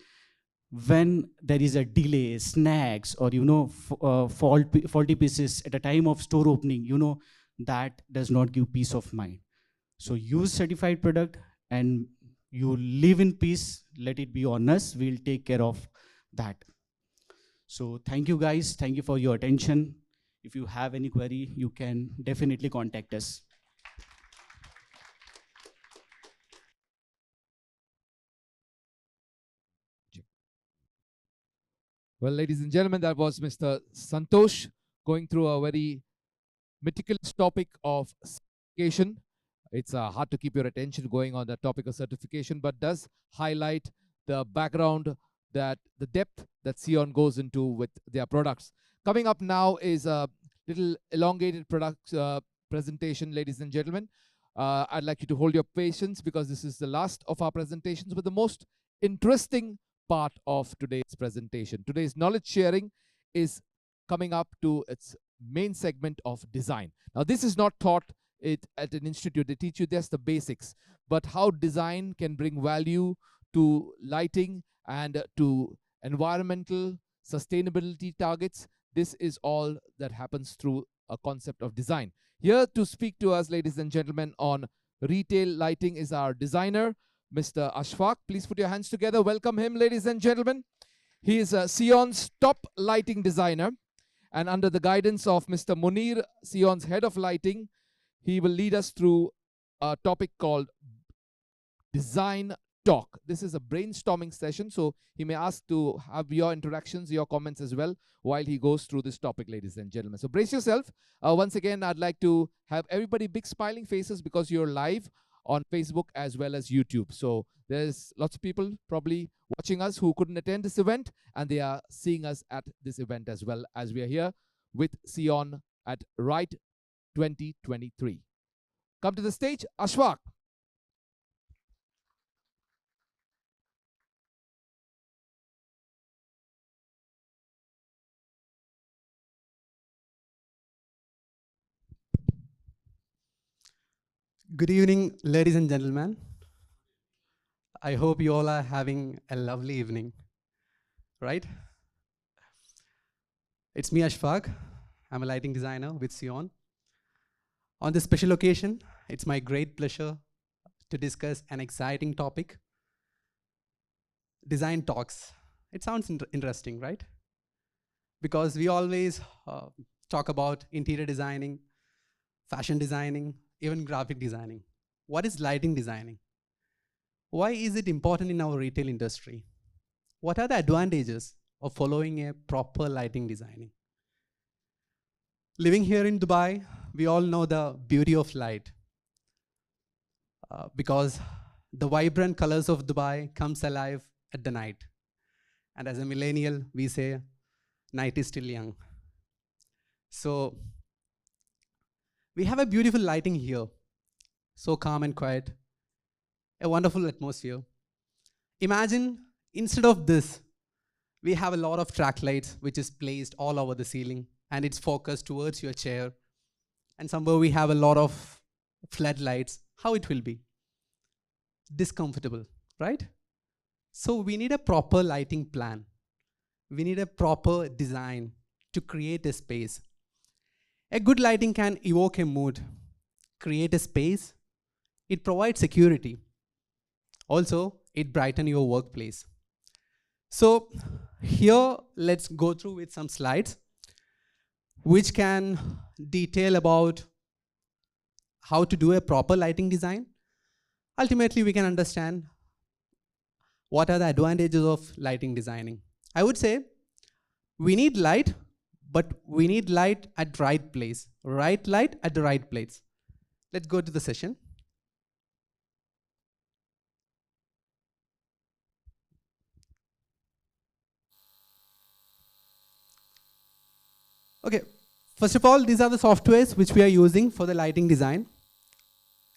When there is a delay, snags, or faulty pieces at a time of store opening, that does not give peace of mind. So use certified product and you live in peace. Let it be on us. We'll take care of that. So thank you guys. Thank you for your attention. If you have any query, you can definitely contact us. Well, ladies and gentlemen, that was Mr. Santosh going through a very meticulous topic of certification. It's hard to keep your attention going on the topic of certification, but does highlight the background, that the depth that Cion goes into with their products. Coming up now is a little elongated product presentation, ladies and gentlemen. I'd like you to hold your patience, because this is the last of our presentations, but the most interesting part of today's presentation. Today's knowledge sharing is coming up to its main segment of design. Now, this is not taught at an institute. They teach you just the basics, but how design can bring value to lighting and to environmental sustainability targets. This is all that happens through a concept of design. Here to speak to us, ladies and gentlemen, on retail lighting is our designer, Mr. Ashfaq. Please put your hands together. Welcome him, ladies and gentlemen. He is Cion's top lighting designer, and under the guidance of Mr. Munir, Cion's head of lighting, he will lead us through a topic called Design Talk. This is a brainstorming session, so he may ask to have your interactions, your comments as well while he goes through this topic, ladies and gentlemen. So brace yourself. Once again, I'd like to have everybody big smiling faces because you're live on Facebook as well as YouTube. So there's lots of people probably watching us who couldn't attend this event, and they are seeing us at this event as well, as we are here with Cion at Rite 2023. Come to the stage, Ashfaq. Good evening, ladies and gentlemen. I hope you all are having a lovely evening, right? It's me, Ashfaq. I'm a lighting designer with Cion. On this special occasion, it's my great pleasure to discuss an exciting topic, design talks. It sounds interesting, right? Because we always talk about interior designing, fashion designing, even graphic designing. What is lighting designing? Why is it important in our retail industry? What are the advantages of following a proper lighting designing? Living here in Dubai, we all know the beauty of light because the vibrant colors of Dubai comes alive at the night. And as a millennial, we say, night is still young. So we have a beautiful lighting here, so calm and quiet, a wonderful atmosphere. Imagine instead of this, we have a lot of track lights which is placed all over the ceiling and it's focused towards your chair. And somewhere we have a lot of floodlights. How it will be? Discomfortable, right? So we need a proper lighting plan. We need a proper design to create a space. A good lighting can evoke a mood, create a space. It provides security. Also, it brightens your workplace. So here, let's go through with some slides which can detail about how to do a proper lighting design. Ultimately, we can understand what are the advantages of lighting designing. I would say we need light, but we need light at right place. Right light at the right place. Let's go to the session. Okay, first of all, these are the softwares which we are using for the lighting design.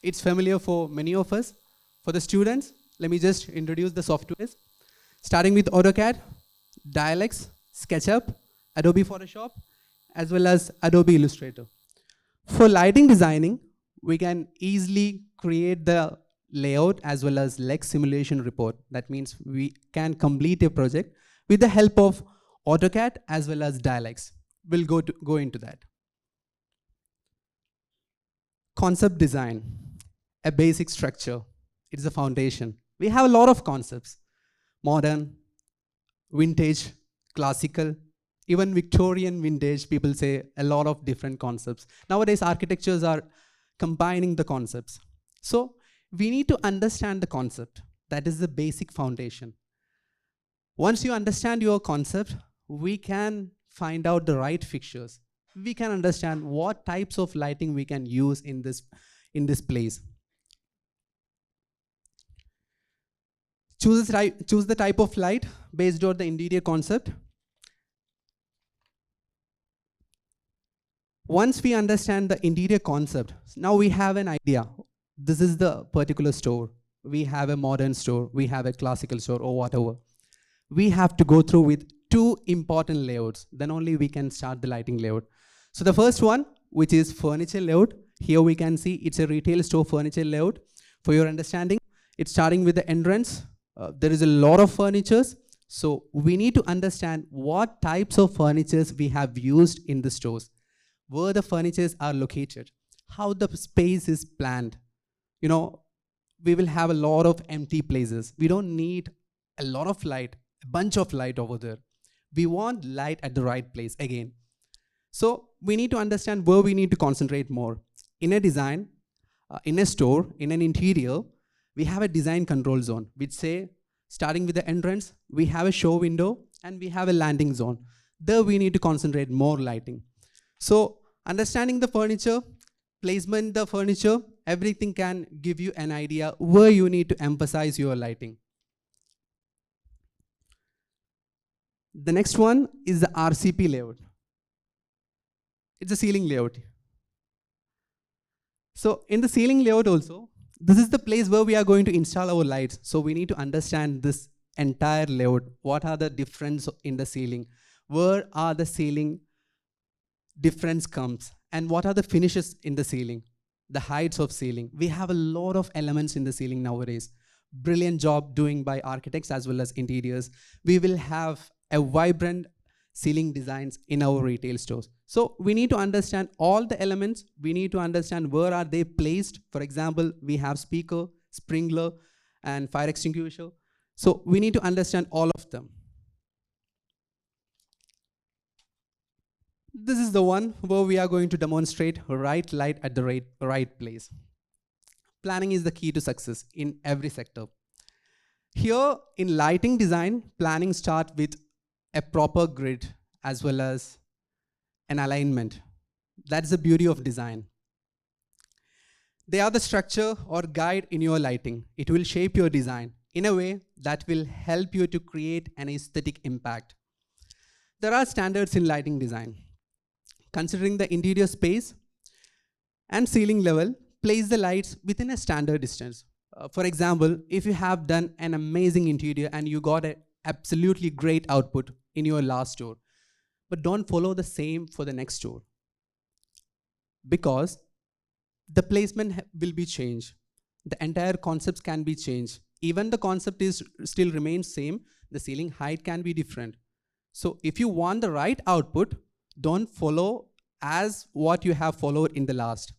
It's familiar for many of us. For the students, let me just introduce the softwares. Starting with AutoCAD, Dialux, SketchUp, Adobe Photoshop, as well as Adobe Illustrator. For lighting designing, we can easily create the layout as well as leg simulation report. That means we can complete a project with the help of AutoCAD as well as Dialux. We'll go into that. Concept design, a basic structure. It's a foundation. We have a lot of concepts. Modern, vintage, classical, even Victorian vintage, people say a lot of different concepts. Nowadays, architectures are combining the concepts. So we need to understand the concept. That is the basic foundation. Once you understand your concept, we can find out the right fixtures. We can understand what types of lighting we can use in this place. Choose the type of light based on the interior concept. Once we understand the interior concept, now we have an idea. This is the particular store. We have a modern store, we have a classical store or whatever. We have to go through with two important layouts, then only we can start the lighting layout. So the first one, which is furniture layout, here we can see it's a retail store furniture layout. For your understanding, it's starting with the entrance. There is a lot of furnitures. So we need to understand what types of furnitures we have used in the stores, where the furnitures are located, how the space is planned. You know, we will have a lot of empty places. We don't need a lot of light, a bunch of light over there. We want light at the right place again. So we need to understand where we need to concentrate more. In a design, in a store, in an interior, we have a design control zone, which say, starting with the entrance, we have a show window and we have a landing zone. There we need to concentrate more lighting. So understanding the furniture, placement the furniture, everything can give you an idea where you need to emphasize your lighting. The next one is the RCP layout. It's a ceiling layout. So in the ceiling layout also, this is the place where we are going to install our lights. So we need to understand this entire layout. What are the difference in the ceiling? Where are the ceiling difference comes? And what are the finishes in the ceiling? The heights of ceiling. We have a lot of elements in the ceiling nowadays. Brilliant job doing by architects as well as interiors. We will have a vibrant ceiling designs in our retail stores. So we need to understand all the elements. We need to understand where are they placed. For example, we have speaker, sprinkler, and fire extinguisher. So we need to understand all of them. This is the one where we are going to demonstrate right light at the right place. Planning is the key to success in every sector. Here in lighting design, planning starts with a proper grid as well as an alignment. That's the beauty of design. They are the structure or guide in your lighting. It will shape your design in a way that will help you to create an aesthetic impact. There are standards in lighting design. Considering the interior space and ceiling level, place the lights within a standard distance. For example, if you have done an amazing interior and you got an absolutely great output in your last store, but don't follow the same for the next store, because the placement will be changed. The entire concepts can be changed. Even the concept is still remains same, the ceiling height can be different. So if you want the right output, don't follow as what you have followed in the last.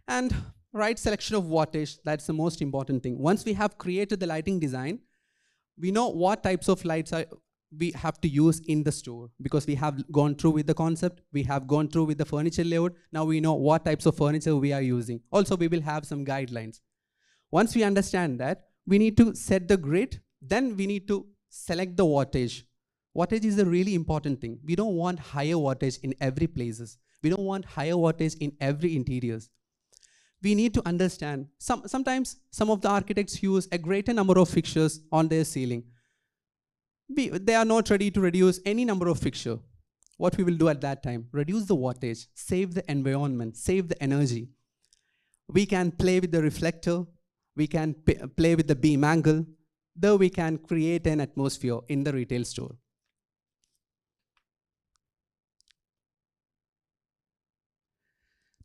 And right selection of wattage, that's the most important thing. Once we have created the lighting design, we know what types of lights we have to use in the store, because we have gone through with the concept, we have gone through with the furniture layout. Now we know what types of furniture we are using. Also, we will have some guidelines. Once we understand that, we need to set the grid, then we need to select the wattage. Wattage is a really important thing. We don't want higher wattage in every places. We don't want higher wattage in every interiors. We need to understand, sometimes some of the architects use a greater number of fixtures on their ceiling. They are not ready to reduce any number of fixture. What we will do at that time, reduce the wattage, save the environment, save the energy. We can play with the reflector, we can play with the beam angle, though we can create an atmosphere in the retail store.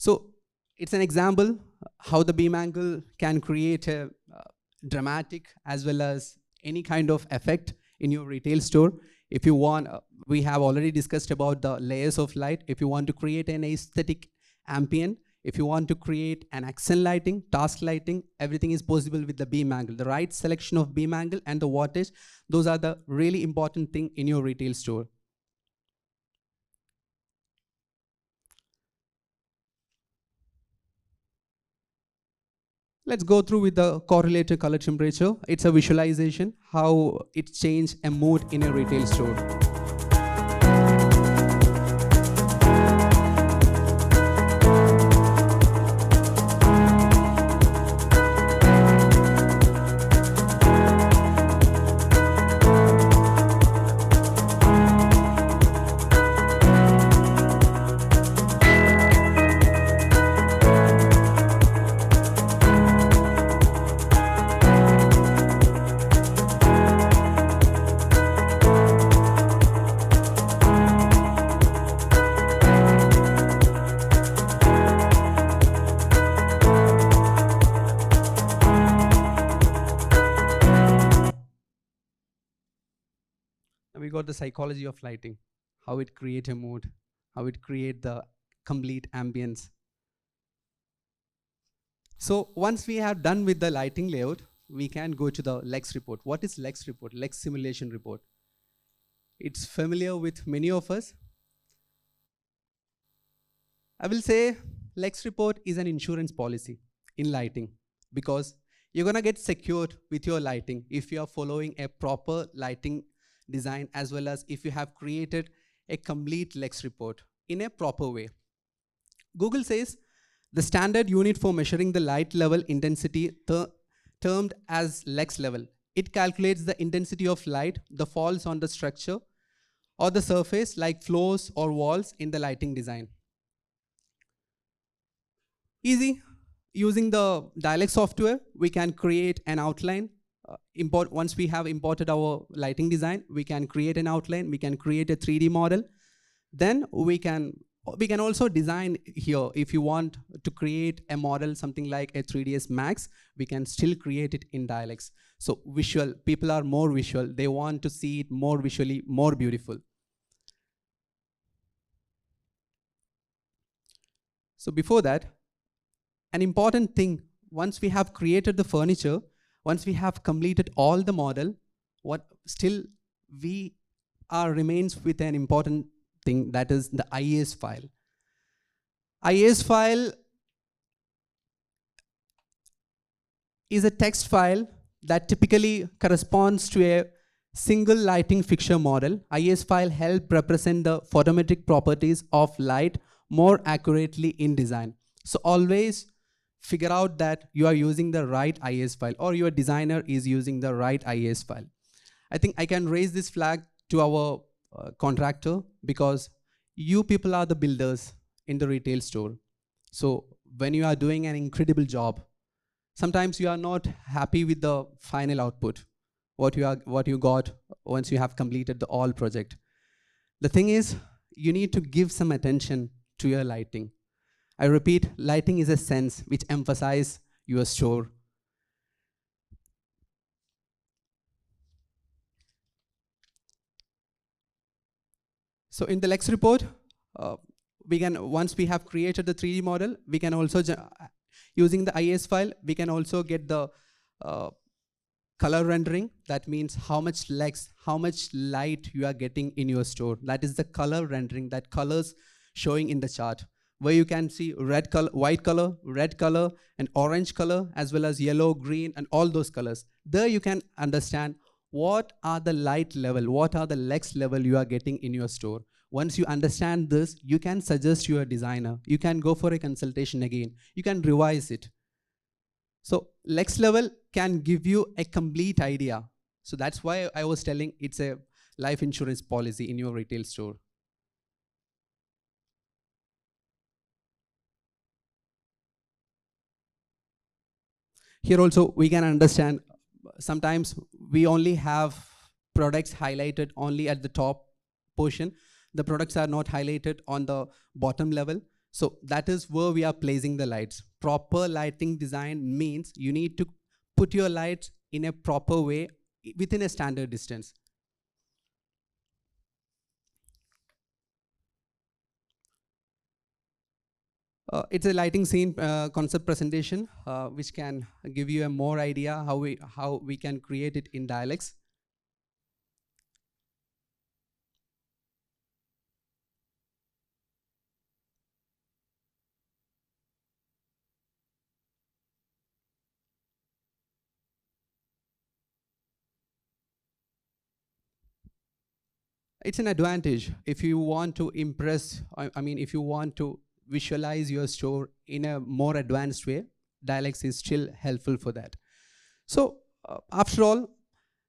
So it's an example how the beam angle can create a dramatic as well as any kind of effect in your retail store. If you want, we have already discussed about the layers of light. If you want to create an aesthetic ambient, if you want to create an accent lighting, task lighting, everything is possible with the beam angle. The right selection of beam angle and the wattage, those are the really important thing in your retail store. Let's go through with the correlated color temperature. It's a visualization, how it changes a mood in a retail store. We got the psychology of lighting, how it creates a mood, how it creates the complete ambience. So once we have done with the lighting layout, we can go to the LEX report. What is LEX report? LEX simulation report. It's familiar with many of us. I will say Lex report is an insurance policy in lighting because you're gonna get secured with your lighting if you are following a proper lighting design, as well as if you have created a complete Lex report in a proper way. Google says the standard unit for measuring the light level intensity termed as Lex level. It calculates the intensity of light that falls on the structure or the surface like floors or walls in the lighting design. Easy. Using the Dialect software, we can create an outline. Once we have imported our lighting design, we can create an outline, we can create a 3D model. Then we can also design here. If you want to create a model, something like a 3ds Max, we can still create it in Dialects. So visual, people are more visual. They want to see it more visually, more beautiful. So before that, an important thing, once we have created the furniture, once we have completed all the model, what still we remains with an important thing, that is the IAS file. IAS file is a text file that typically corresponds to a single lighting fixture model. IAS file helps represent the photometric properties of light more accurately in design. So always figure out that you are using the right IAS file or your designer is using the right IAS file. I think I can raise this flag to our contractor because you people are the builders in the retail store. So when you are doing an incredible job, sometimes you are not happy with the final output, what you got once you have completed the all project. The thing is, you need to give some attention to your lighting. I repeat, lighting is a sense which emphasizes your store. So in the Lex report, once we have created the 3D model, we can also, using the IAS file, we can also get the color rendering. That means how much Lex, how much light you are getting in your store. That is the color rendering, that colors showing in the chart, where you can see red color, white color, red color, and orange color, as well as yellow, green, and all those colors. There you can understand what are the light level, what are the Lex level you are getting in your store. Once you understand this, you can suggest your designer. You can go for a consultation again. You can revise it. So Lex level can give you a complete idea. So that's why I was telling it's a life insurance policy in your retail store. Here also we can understand, sometimes we only have products highlighted only at the top portion. The products are not highlighted on the bottom level. So that is where we are placing the lights. Proper lighting design means you need to put your lights in a proper way within a standard distance. It's a lighting scene concept presentation, which can give you a more idea how we can create it in Dialects. It's an advantage if you want to impress, I mean, if you want to visualize your store in a more advanced way, Dialects is still helpful for that. So after all,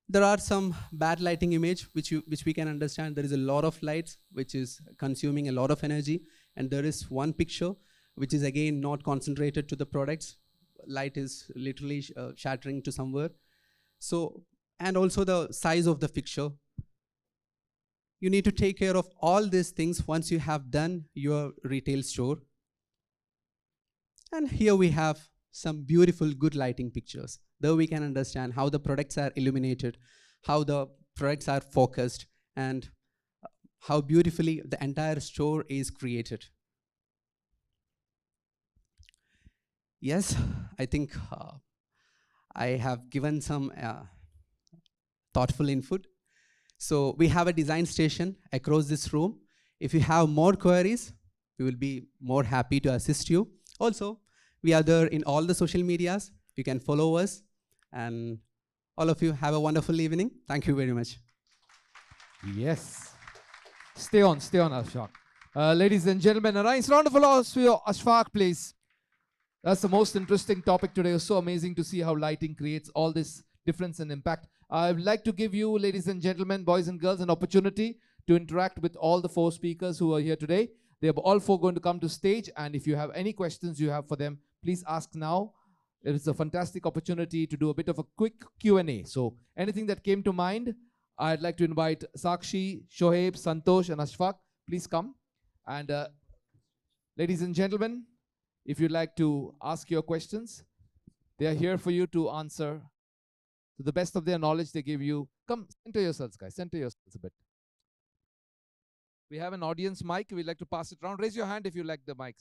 there are some bad lighting image which we can understand. There is a lot of lights which is consuming a lot of energy, and there is one picture which is again not concentrated to the products. Light is literally shattering to somewhere. So, and also the size of the fixture. You need to take care of all these things once you have done your retail store. And here we have some beautiful good lighting pictures. There we can understand how the products are illuminated, how the products are focused, and how beautifully the entire store is created. Yes, I think I have given some thoughtful input. So we have a design station across this room. If you have more queries, we will be more happy to assist you. Also, we are there in all the social medias. You can follow us. And all of you have a wonderful evening. Thank you very much. Yes. Stay on, Ashfaq. Ladies and gentlemen, a nice round of applause for your Ashfaq, please. That's the most interesting topic today. It's so amazing to see how lighting creates all this difference and impact. I would like to give you, ladies and gentlemen, boys and girls, an opportunity to interact with all the 4 speakers who are here today. They are all 4 going to come to stage, and if you have any questions you have for them, please ask now. It is a fantastic opportunity to do a bit of a quick Q&A. So anything that came to mind, I'd like to invite Sakshi, Shoaib, Santosh, and Ashfaq. Please come. And ladies and gentlemen, if you'd like to ask your questions, they are here for you to answer to the best of their knowledge they give you. Come, center yourselves, guys. Center yourselves a bit. We have an audience mic. We'd like to pass it around. Raise your hand if you like the mic.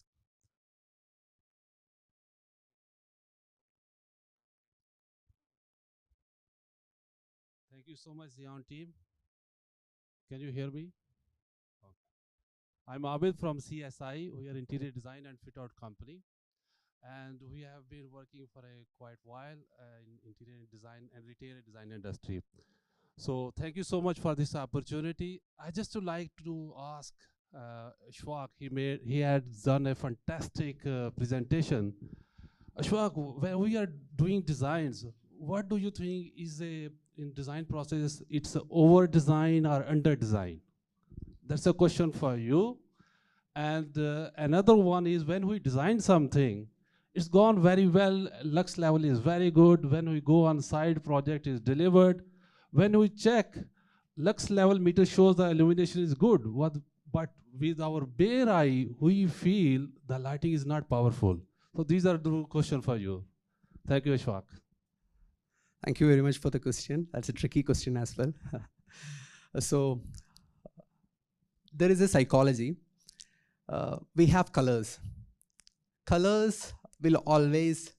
Thank you so much, Cion team. Can you hear me? Okay. I'm Abid from CSI. We are interior design and fit out company. And we have been working for a quite while in interior design and retail design industry. So thank you so much for this opportunity. I just would like to ask Ashfaq, he had done a fantastic presentation. Ashfaq, when we are doing designs, what do you think is in design process, it's over design or under design? That's a question for you. And another one is when we design something, it's gone very well, lux level is very good. When we go on site, project is delivered. When we check, lux level meter shows the illumination is good, but with our bare eye, we feel the lighting is not powerful. So these are the questions for you. Thank you, Ashfaq. Thank you very much for the question. That's a tricky question as well. So there is a psychology. We have colors. Colors will always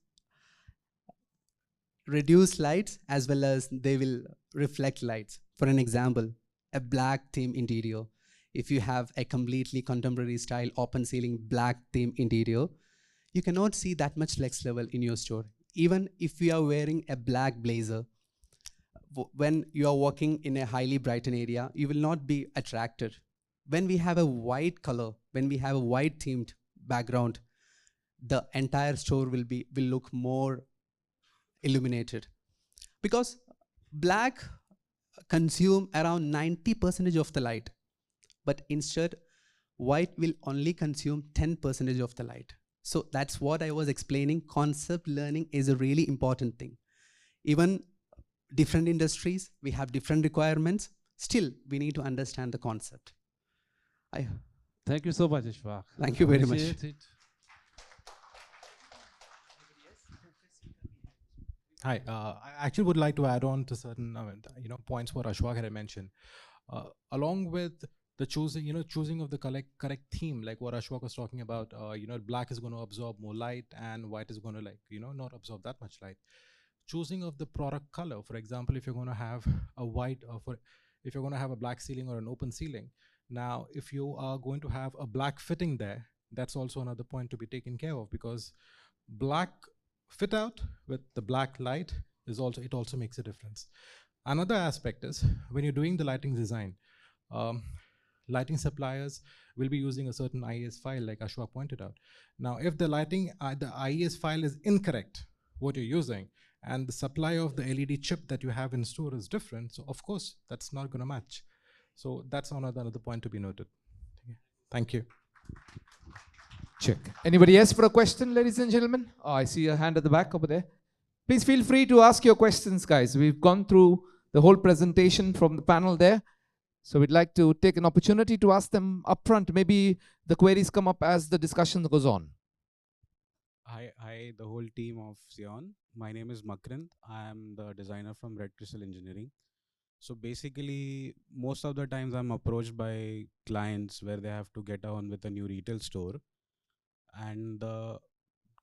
reduce lights as well as they will reflect lights. For an example, a black theme interior. If you have a completely contemporary style open ceiling black theme interior, you cannot see that much lux level in your store. Even if you are wearing a black blazer, when you are walking in a highly brightened area, you will not be attracted. When we have a white color, when we have a white themed background, the entire store will look more illuminated. Because black consume around 90% of the light, but instead white will only consume 10% of the light. So that's what I was explaining. Concept learning is a really important thing. Even different industries, we have different requirements. Still, we need to understand the concept. Thank you so much, Ashfaq. Thank you very much. Appreciate it. Hi, I actually would like to add on to certain points what Ashfaq had mentioned. Along with the choosing of the correct theme, like what Ashfaq was talking about, black is going to absorb more light and white is going to not absorb that much light. Choosing of the product color, for example, if you're going to have a white if you're going to have a black ceiling or an open ceiling, now if you are going to have a black fitting there, that's also another point to be taken care of, because black fit out with the black light also makes a difference. Another aspect is when you're doing the lighting design, lighting suppliers will be using a certain IES file, like Ashwak pointed out. Now, if the the IES file is incorrect, what you're using, and the supply of the LED chip that you have in store is different, so of course that's not going to match. So that's another point to be noted. Thank you. Check. Anybody else for a question, ladies and gentlemen? Oh, I see a hand at the back over there. Please feel free to ask your questions, guys. We've gone through the whole presentation from the panel there. So we'd like to take an opportunity to ask them upfront. Maybe the queries come up as the discussion goes on. Hi, the whole team of Cion. My name is Makrand. I am the designer from Red Crystal Engineering. So basically, most of the times I'm approached by clients where they have to get on with a new retail store. And the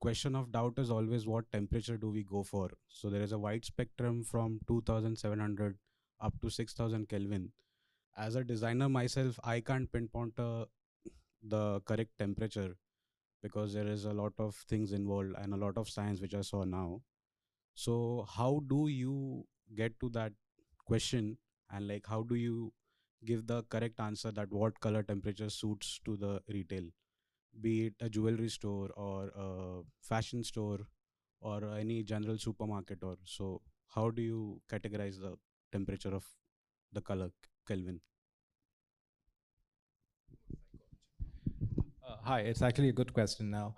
question of doubt is always, what temperature do we go for? So there is a wide spectrum from 2700 up to 6000 Kelvin. As a designer myself, I can't pinpoint the correct temperature. because there is a lot of things involved and a lot of science which I saw now. So how do you get to that question, and like how do you give the correct answer that what color temperature suits to the retail, be it a jewelry store or a fashion store or any general supermarket? Or so how do you categorize the temperature of the color Kelvin? Hi, it's actually a good question now.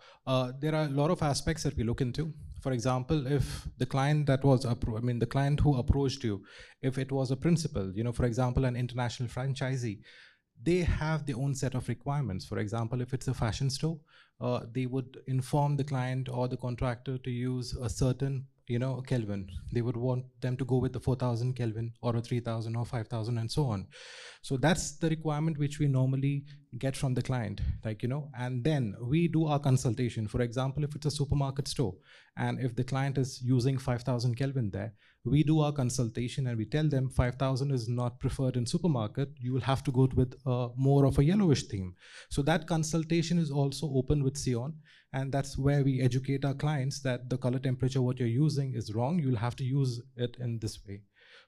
There are a lot of aspects that we look into. For example, if the client that was, the client who approached you, if it was a principal, for example, an international franchisee, they have their own set of requirements. For example, if it's a fashion store, they would inform the client or the contractor to use a certain, Kelvin. They would want them to go with the 4,000 Kelvin or a 3,000 or 5,000 and so on. So that's the requirement which we normally get from the client, and then we do our consultation. For example, if it's a supermarket store and if the client is using 5,000 Kelvin there, we do our consultation and we tell them 5,000 is not preferred in supermarket. You will have to go with more of a yellowish theme. So that consultation is also open with Cion, and that's where we educate our clients that the color temperature what you're using is wrong. You'll have to use it in this way.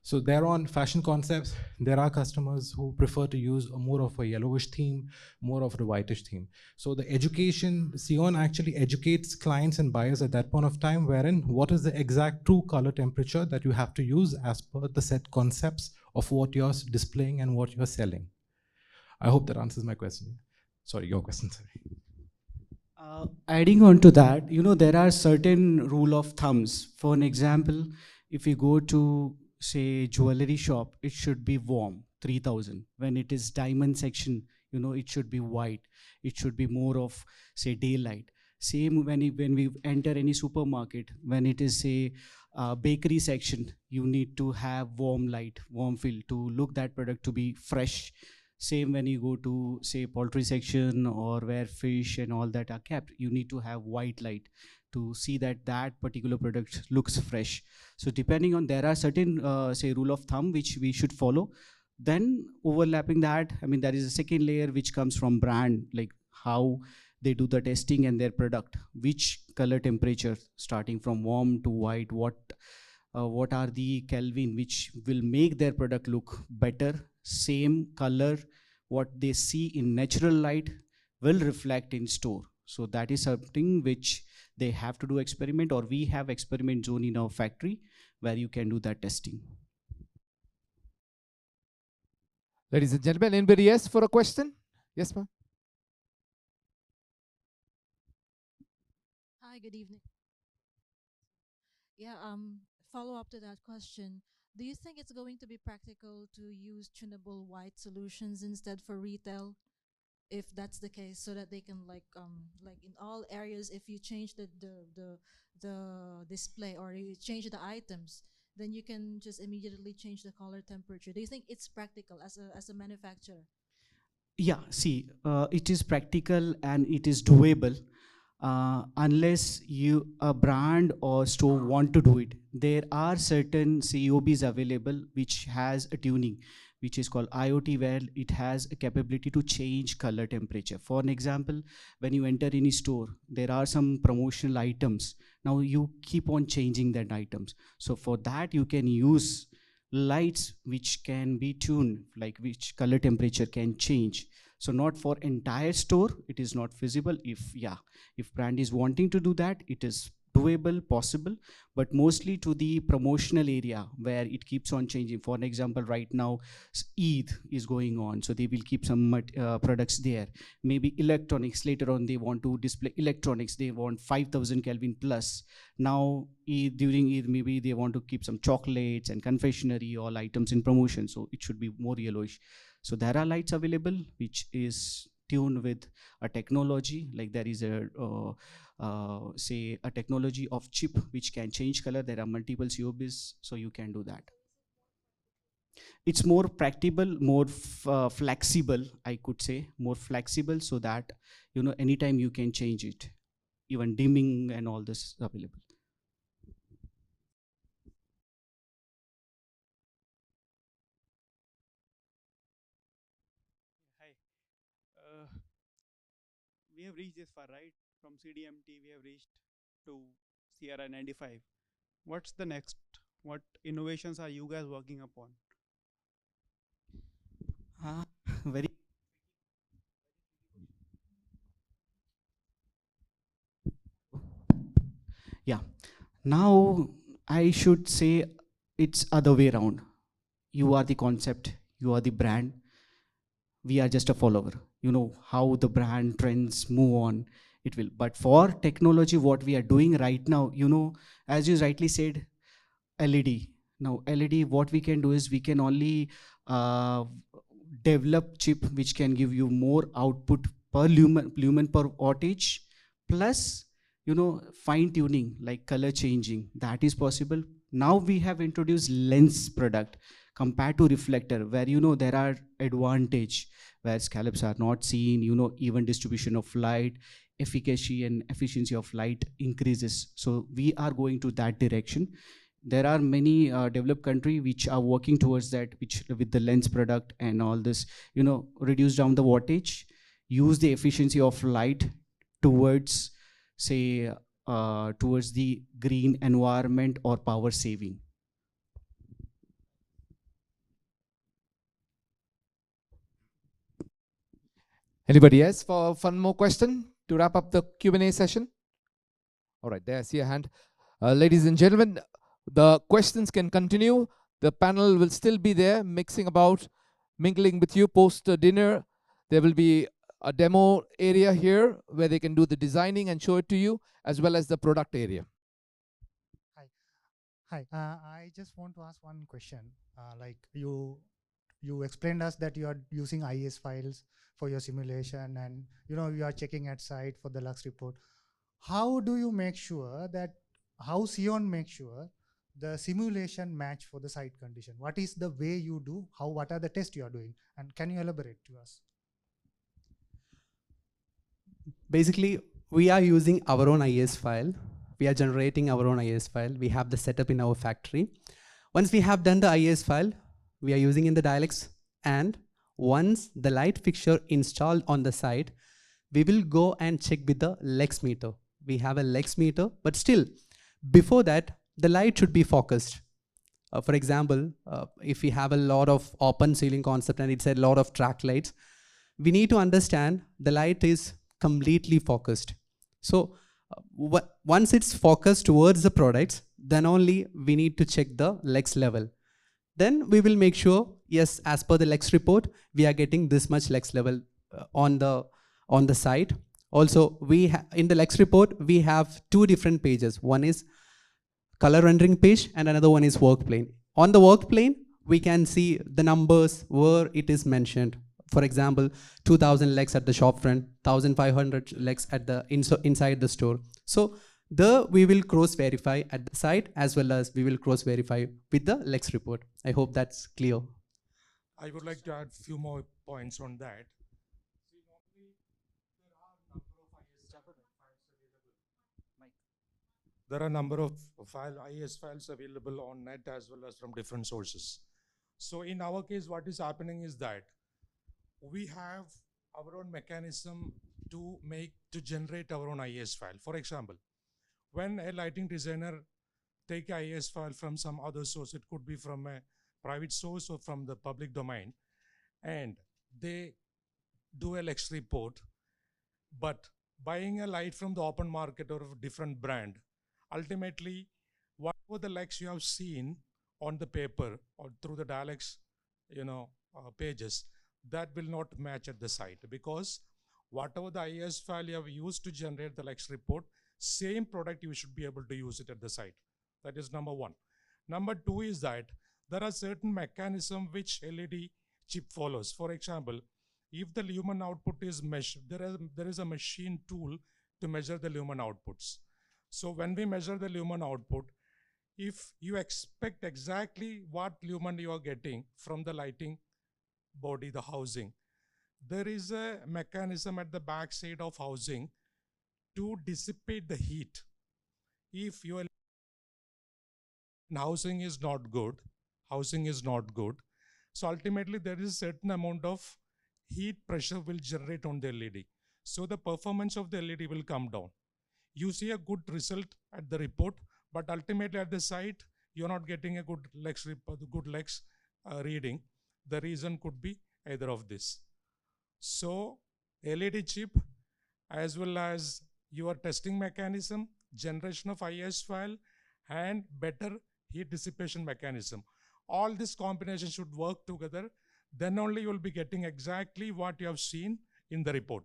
So there on fashion concepts, there are customers who prefer to use a more of a yellowish theme, more of a whitish theme. So the education, Cion actually educates clients and buyers at that point of time, wherein what is the exact true color temperature that you have to use as per the set concepts of what you're displaying and what you're selling. I hope that answers my question. Sorry, your question, sorry. Adding on to that, there are certain rule of thumbs. For an example, if you go to, say, jewelry shop, it should be warm, 3,000. When it is diamond section, it should be white. It should be more of, say, daylight. Same when we enter any supermarket, when it is, say, bakery section, you need to have warm light, warm feel to look that product to be fresh. Same when you go to, say, poultry section or where fish and all that are kept, you need to have white light to see that that particular product looks fresh. So depending on, there are certain say rule of thumb which we should follow. Then overlapping that, there is a second layer which comes from brand, like how they do the testing and their product, which color temperature starting from warm to white, what are the Kelvin which will make their product look better. Same color what they see in natural light will reflect in store. So that is something which they have to do experiment, or we have experiment zone in our factory where you can do that testing. Ladies and gentlemen, anybody else for a question? Yes, ma'am. Hi, good evening. Yeah, follow up to that question. Do you think it's going to be practical to use tunable white solutions instead for retail? If that's the case, so that they can like in all areas, if you change the display or you change the items, then you can just immediately change the color temperature. Do you think it's practical as a manufacturer? Yeah, see, it is practical and it is doable. Unless you a brand or store want to do it, there are certain COBs available which has a tuning, which is called IoT, where it has a capability to change color temperature. For an example, when you enter any store, there are some promotional items. Now you keep on changing that items. So for that, you can use lights which can be tuned, like which color temperature can change. So not for entire store, it is not feasible. If brand is wanting to do that, it is doable, possible, but mostly to the promotional area where it keeps on changing. For an example, right now Eid is going on, so they will keep some products there. Maybe electronics, later on they want to display electronics, they want 5,000 Kelvin plus. Now Eid, during Eid, maybe they want to keep some chocolates and confectionery, all items in promotion, so it should be more yellowish. So there are lights available which is tuned with a technology, like there is a say a technology of chip which can change color. There are multiple COBs, so you can do that. It's more practical, more flexible, I could say, more flexible, so that anytime you can change it, even dimming and all this available. Hi. We have reached this far, right? from CDMT, we have reached to CRI 95. What's the next? What innovations are you guys working upon? Very. Yeah. Now I should say it's other way around. You are the concept, you are the brand, we are just a follower. You know how the brand trends move on, it will. But for technology, what we are doing right now, you know, as you rightly said, LED. Now LED, what we can do is we can only uh, develop chip which can give you more output per lumen per wattage, plus you know fine tuning like color changing, that is possible. Now we have introduced lens product compared to reflector, where you know there are advantage where scallops are not seen, you know, even distribution of light, efficacy and efficiency of light increases. So we are going to that direction. There are many developed countries which are working towards that, which with the lens product and all this, you know, reduce down the wattage, use the efficiency of light towards, say, towards the green environment or power saving. Anybody else for one more question to wrap up the Q&A session? All right, there, I see a hand. Ladies and gentlemen, the questions can continue. The panel will still be there, mixing about, mingling with you post dinner. There will be a demo area here where they can do the designing and show it to you, as well as the product area. Hi, I just want to ask one question. Like you explained us that you are using IS files for your simulation, and you know you are checking at site for the Lux report. How do you make sure that, how Cion makes sure the simulation match for the site condition? What is the way you do? What are the tests you are doing? And can you elaborate to us? Basically, we are using our own IS file. We are generating our own IS file. We have the setup in our factory. Once we have done the IS file, we are using in the dialects. And once the light fixture installed on the site, we will go and check with the Lex meter. We have a Lex meter, but still, before that, the light should be focused. For example, if we have a lot of open ceiling concept and it's a lot of track lights, we need to understand the light is completely focused. So once it's focused towards the products, then only we need to check the Lex level. Then we will make sure, yes, as per the Lex report, we are getting this much Lex level on the site. Also, in the Lex report, we have two different pages. One is color rendering page and another one is work plane. On the work plane, we can see the numbers where it is mentioned. For example, 2000 legs at the shop front, 1500 legs at the inside the store. So we will cross verify at the site, as well as we will cross verify with the Lex report. I hope that's clear. I would like to add a few more points on that. There are a number of IS files available on net as well as from different sources. So in our case, what is happening is that we have our own mechanism to generate our own IS file. For example, when a lighting designer take a IS file from some other source, it could be from a private source or from the public domain, and they do a Lex report, but buying a light from the open market or a different brand, ultimately, whatever the Lex you have seen on the paper or through the dialects, pages, that will not match at the site, because whatever the IS file you have used to generate the Lex report, same product you should be able to use it at the site. That is number one. Number two is that there are certain mechanism which LED chip follows. For example, if the lumen output is measured, there is a machine tool to measure the lumen outputs. So when we measure the lumen output, if you expect exactly what lumen you are getting from the lighting body, the housing, there is a mechanism at the back side of housing to dissipate the heat. If your housing is not good, so ultimately there is a certain amount of heat pressure will generate on the LED. So the performance of the LED will come down. You see a good result at the report, but ultimately at the site, you're not getting a good lex reading. The reason could be either of this. So LED chip, as well as your testing mechanism, generation of IS file, and better heat dissipation mechanism. All this combination should work together. Then only you will be getting exactly what you have seen in the report.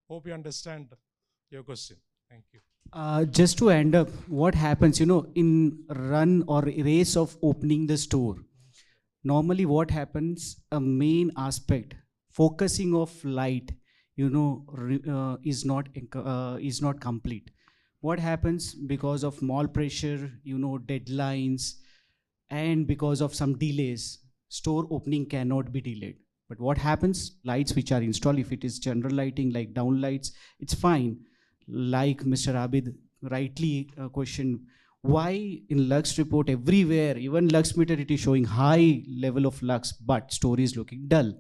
Hope you understand your question. Thank you. Just to end up, what happens, in run or race of opening the store, normally what happens, a main aspect, focusing of light, is not complete. What happens because of mall pressure, deadlines, and because of some delays, store opening cannot be delayed. But what happens, lights which are installed, if it is general lighting like down lights, it's fine. Like Mr. Abid rightly questioned, why in Lux report everywhere, even Lux meter, it is showing high level of Lux, but store is looking dull.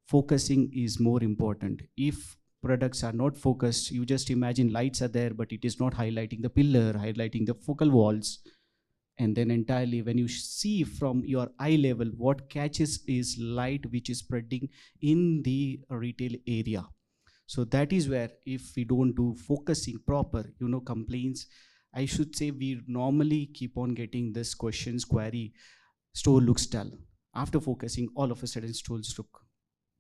Focusing is more important. If products are not focused, you just imagine lights are there, but it is not highlighting the pillar, highlighting the focal walls. And then entirely when you see from your eye level, what catches is light which is spreading in the retail area. So that is where, if we don't do focusing proper, complaints, I should say we normally keep on getting this questions, query, store looks dull. After focusing, all of a sudden stores look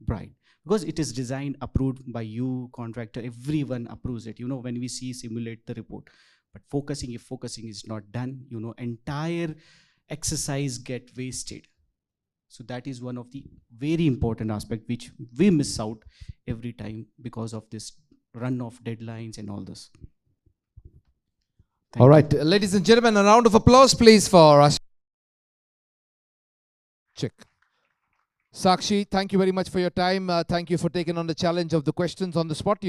bright. Because it is designed, approved by you, contractor, everyone approves it, when we see simulate the report. But focusing, if focusing is not done, entire exercise get wasted. So that is one of the very important aspect which we miss out every time because of this run of deadlines and all this. All right, ladies and gentlemen, a round of applause, please, for us. Check. Sakshi, thank you very much for your time. Thank you for taking on the challenge of the questions on the spot.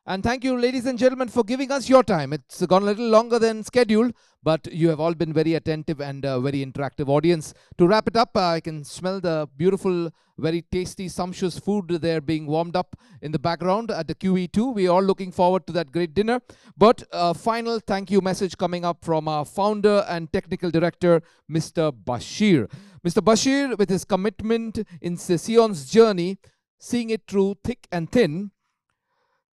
And thank you, ladies and gentlemen, for giving us your time. It's gone a little longer than scheduled, but you have all been very attentive and a very interactive audience. To wrap it up, I can smell the beautiful, very tasty, sumptuous food there being warmed up in the background at the QE2. We're all looking forward to that great dinner. But a final thank you message coming up from our founder and technical director, Mr. Bashir. Mr. Bashir, with his commitment in Cion's journey, seeing it through thick and thin,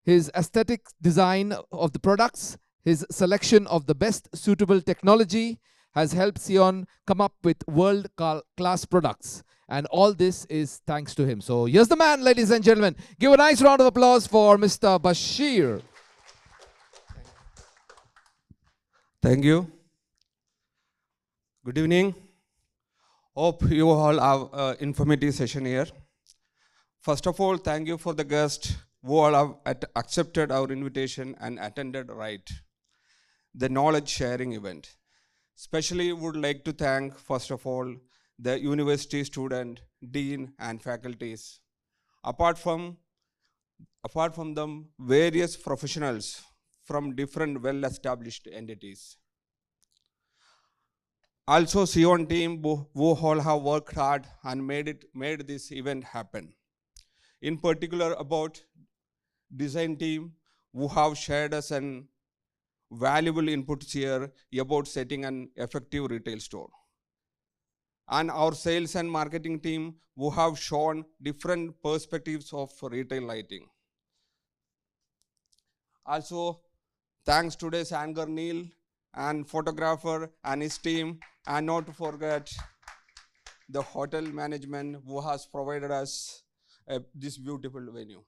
his aesthetic design of the products, his selection of the best suitable technology has helped Cion come up with world-class products. And all this is thanks to him. So here's the man, ladies and gentlemen. Give a nice round of applause for Mr. Bashir. Thank you. Good evening. Hope you all have an informative session here. First of all, thank you for the guests who all have accepted our invitation and attended Rite, the knowledge sharing event. Especially would like to thank, first of all, the university student, dean and faculties. Apart from them, various professionals from different well-established entities. Also, Cion team who all have worked hard and made this event happen. In particular, about design team who have shared us an valuable inputs here about setting an effective retail store. And our sales and marketing team who have shown different perspectives of retail lighting. Also, thanks to today's anchor Neil and photographer and his team, and not to forget the hotel management who has provided us this beautiful venue.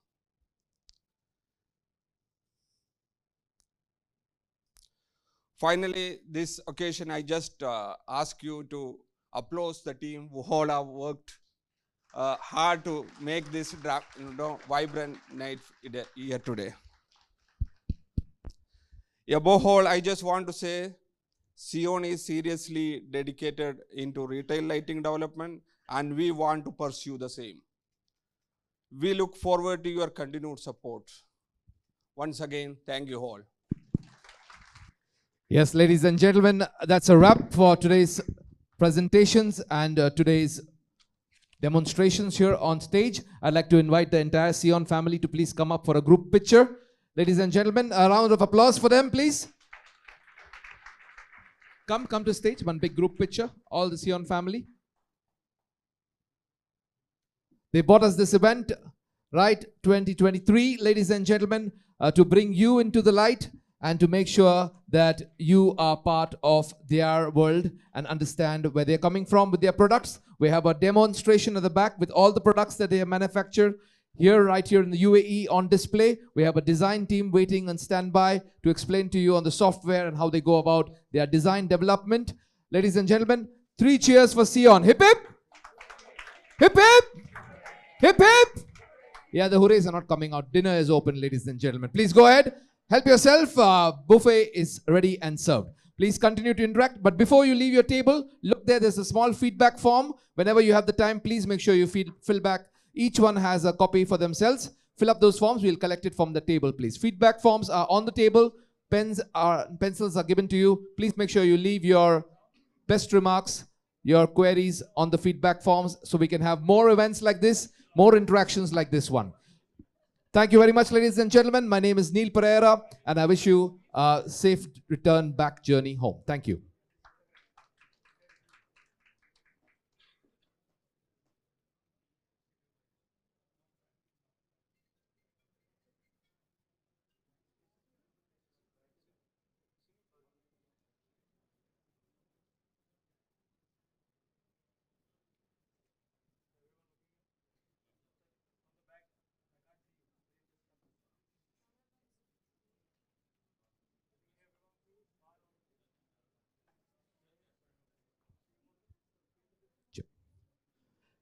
Finally, this occasion, I just ask you to applaud the team who all have worked hard to make this vibrant night here today. Above all, I just want to say, Cion is seriously dedicated into retail lighting development, and we want to pursue the same. We look forward to your continued support. Once again, thank you all. Yes, ladies and gentlemen, that's a wrap for today's presentations and today's demonstrations here on stage. I'd like to invite the entire Cion family to please come up for a group picture. Ladies and gentlemen, a round of applause for them, please. Come to stage, one big group picture, all the Cion family. They bought us this event, Rite 2023, ladies and gentlemen, to bring you into the light and to make sure that you are part of their world and understand where they're coming from with their products. We have a demonstration at the back with all the products that they have manufactured here, right here in the UAE on display. We have a design team waiting on standby to explain to you on the software and how they go about their design development. Ladies and gentlemen, 3 cheers for Cion. Hip hip! Hip hip! Hip hip! Yeah, the hoorays are not coming out. Dinner is open, ladies and gentlemen. Please go ahead. Help yourself. Buffet is ready and served. Please continue to interact. But before you leave your table, look there. There's a small feedback form. Whenever you have the time, please make sure you fill back. Each one has a copy for themselves. Fill up those forms. We'll collect it from the table, please. Feedback forms are on the table. Pencils are given to you. Please make sure you leave your best remarks, your queries on the feedback forms so we can have more events like this, more interactions like this one. Thank you very much, ladies and gentlemen. My name is Neil Pereira, and I wish you a safe return back journey home. Thank you.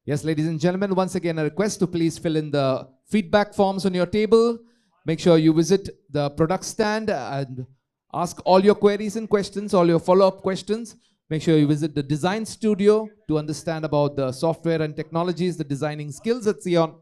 Yes, ladies and gentlemen, once again, a request to please fill in the feedback forms on your table. Make sure you visit the product stand and ask all your queries and questions, all your follow-up questions. Make sure you visit the design studio to understand about the software and technologies, the designing skills at Cion.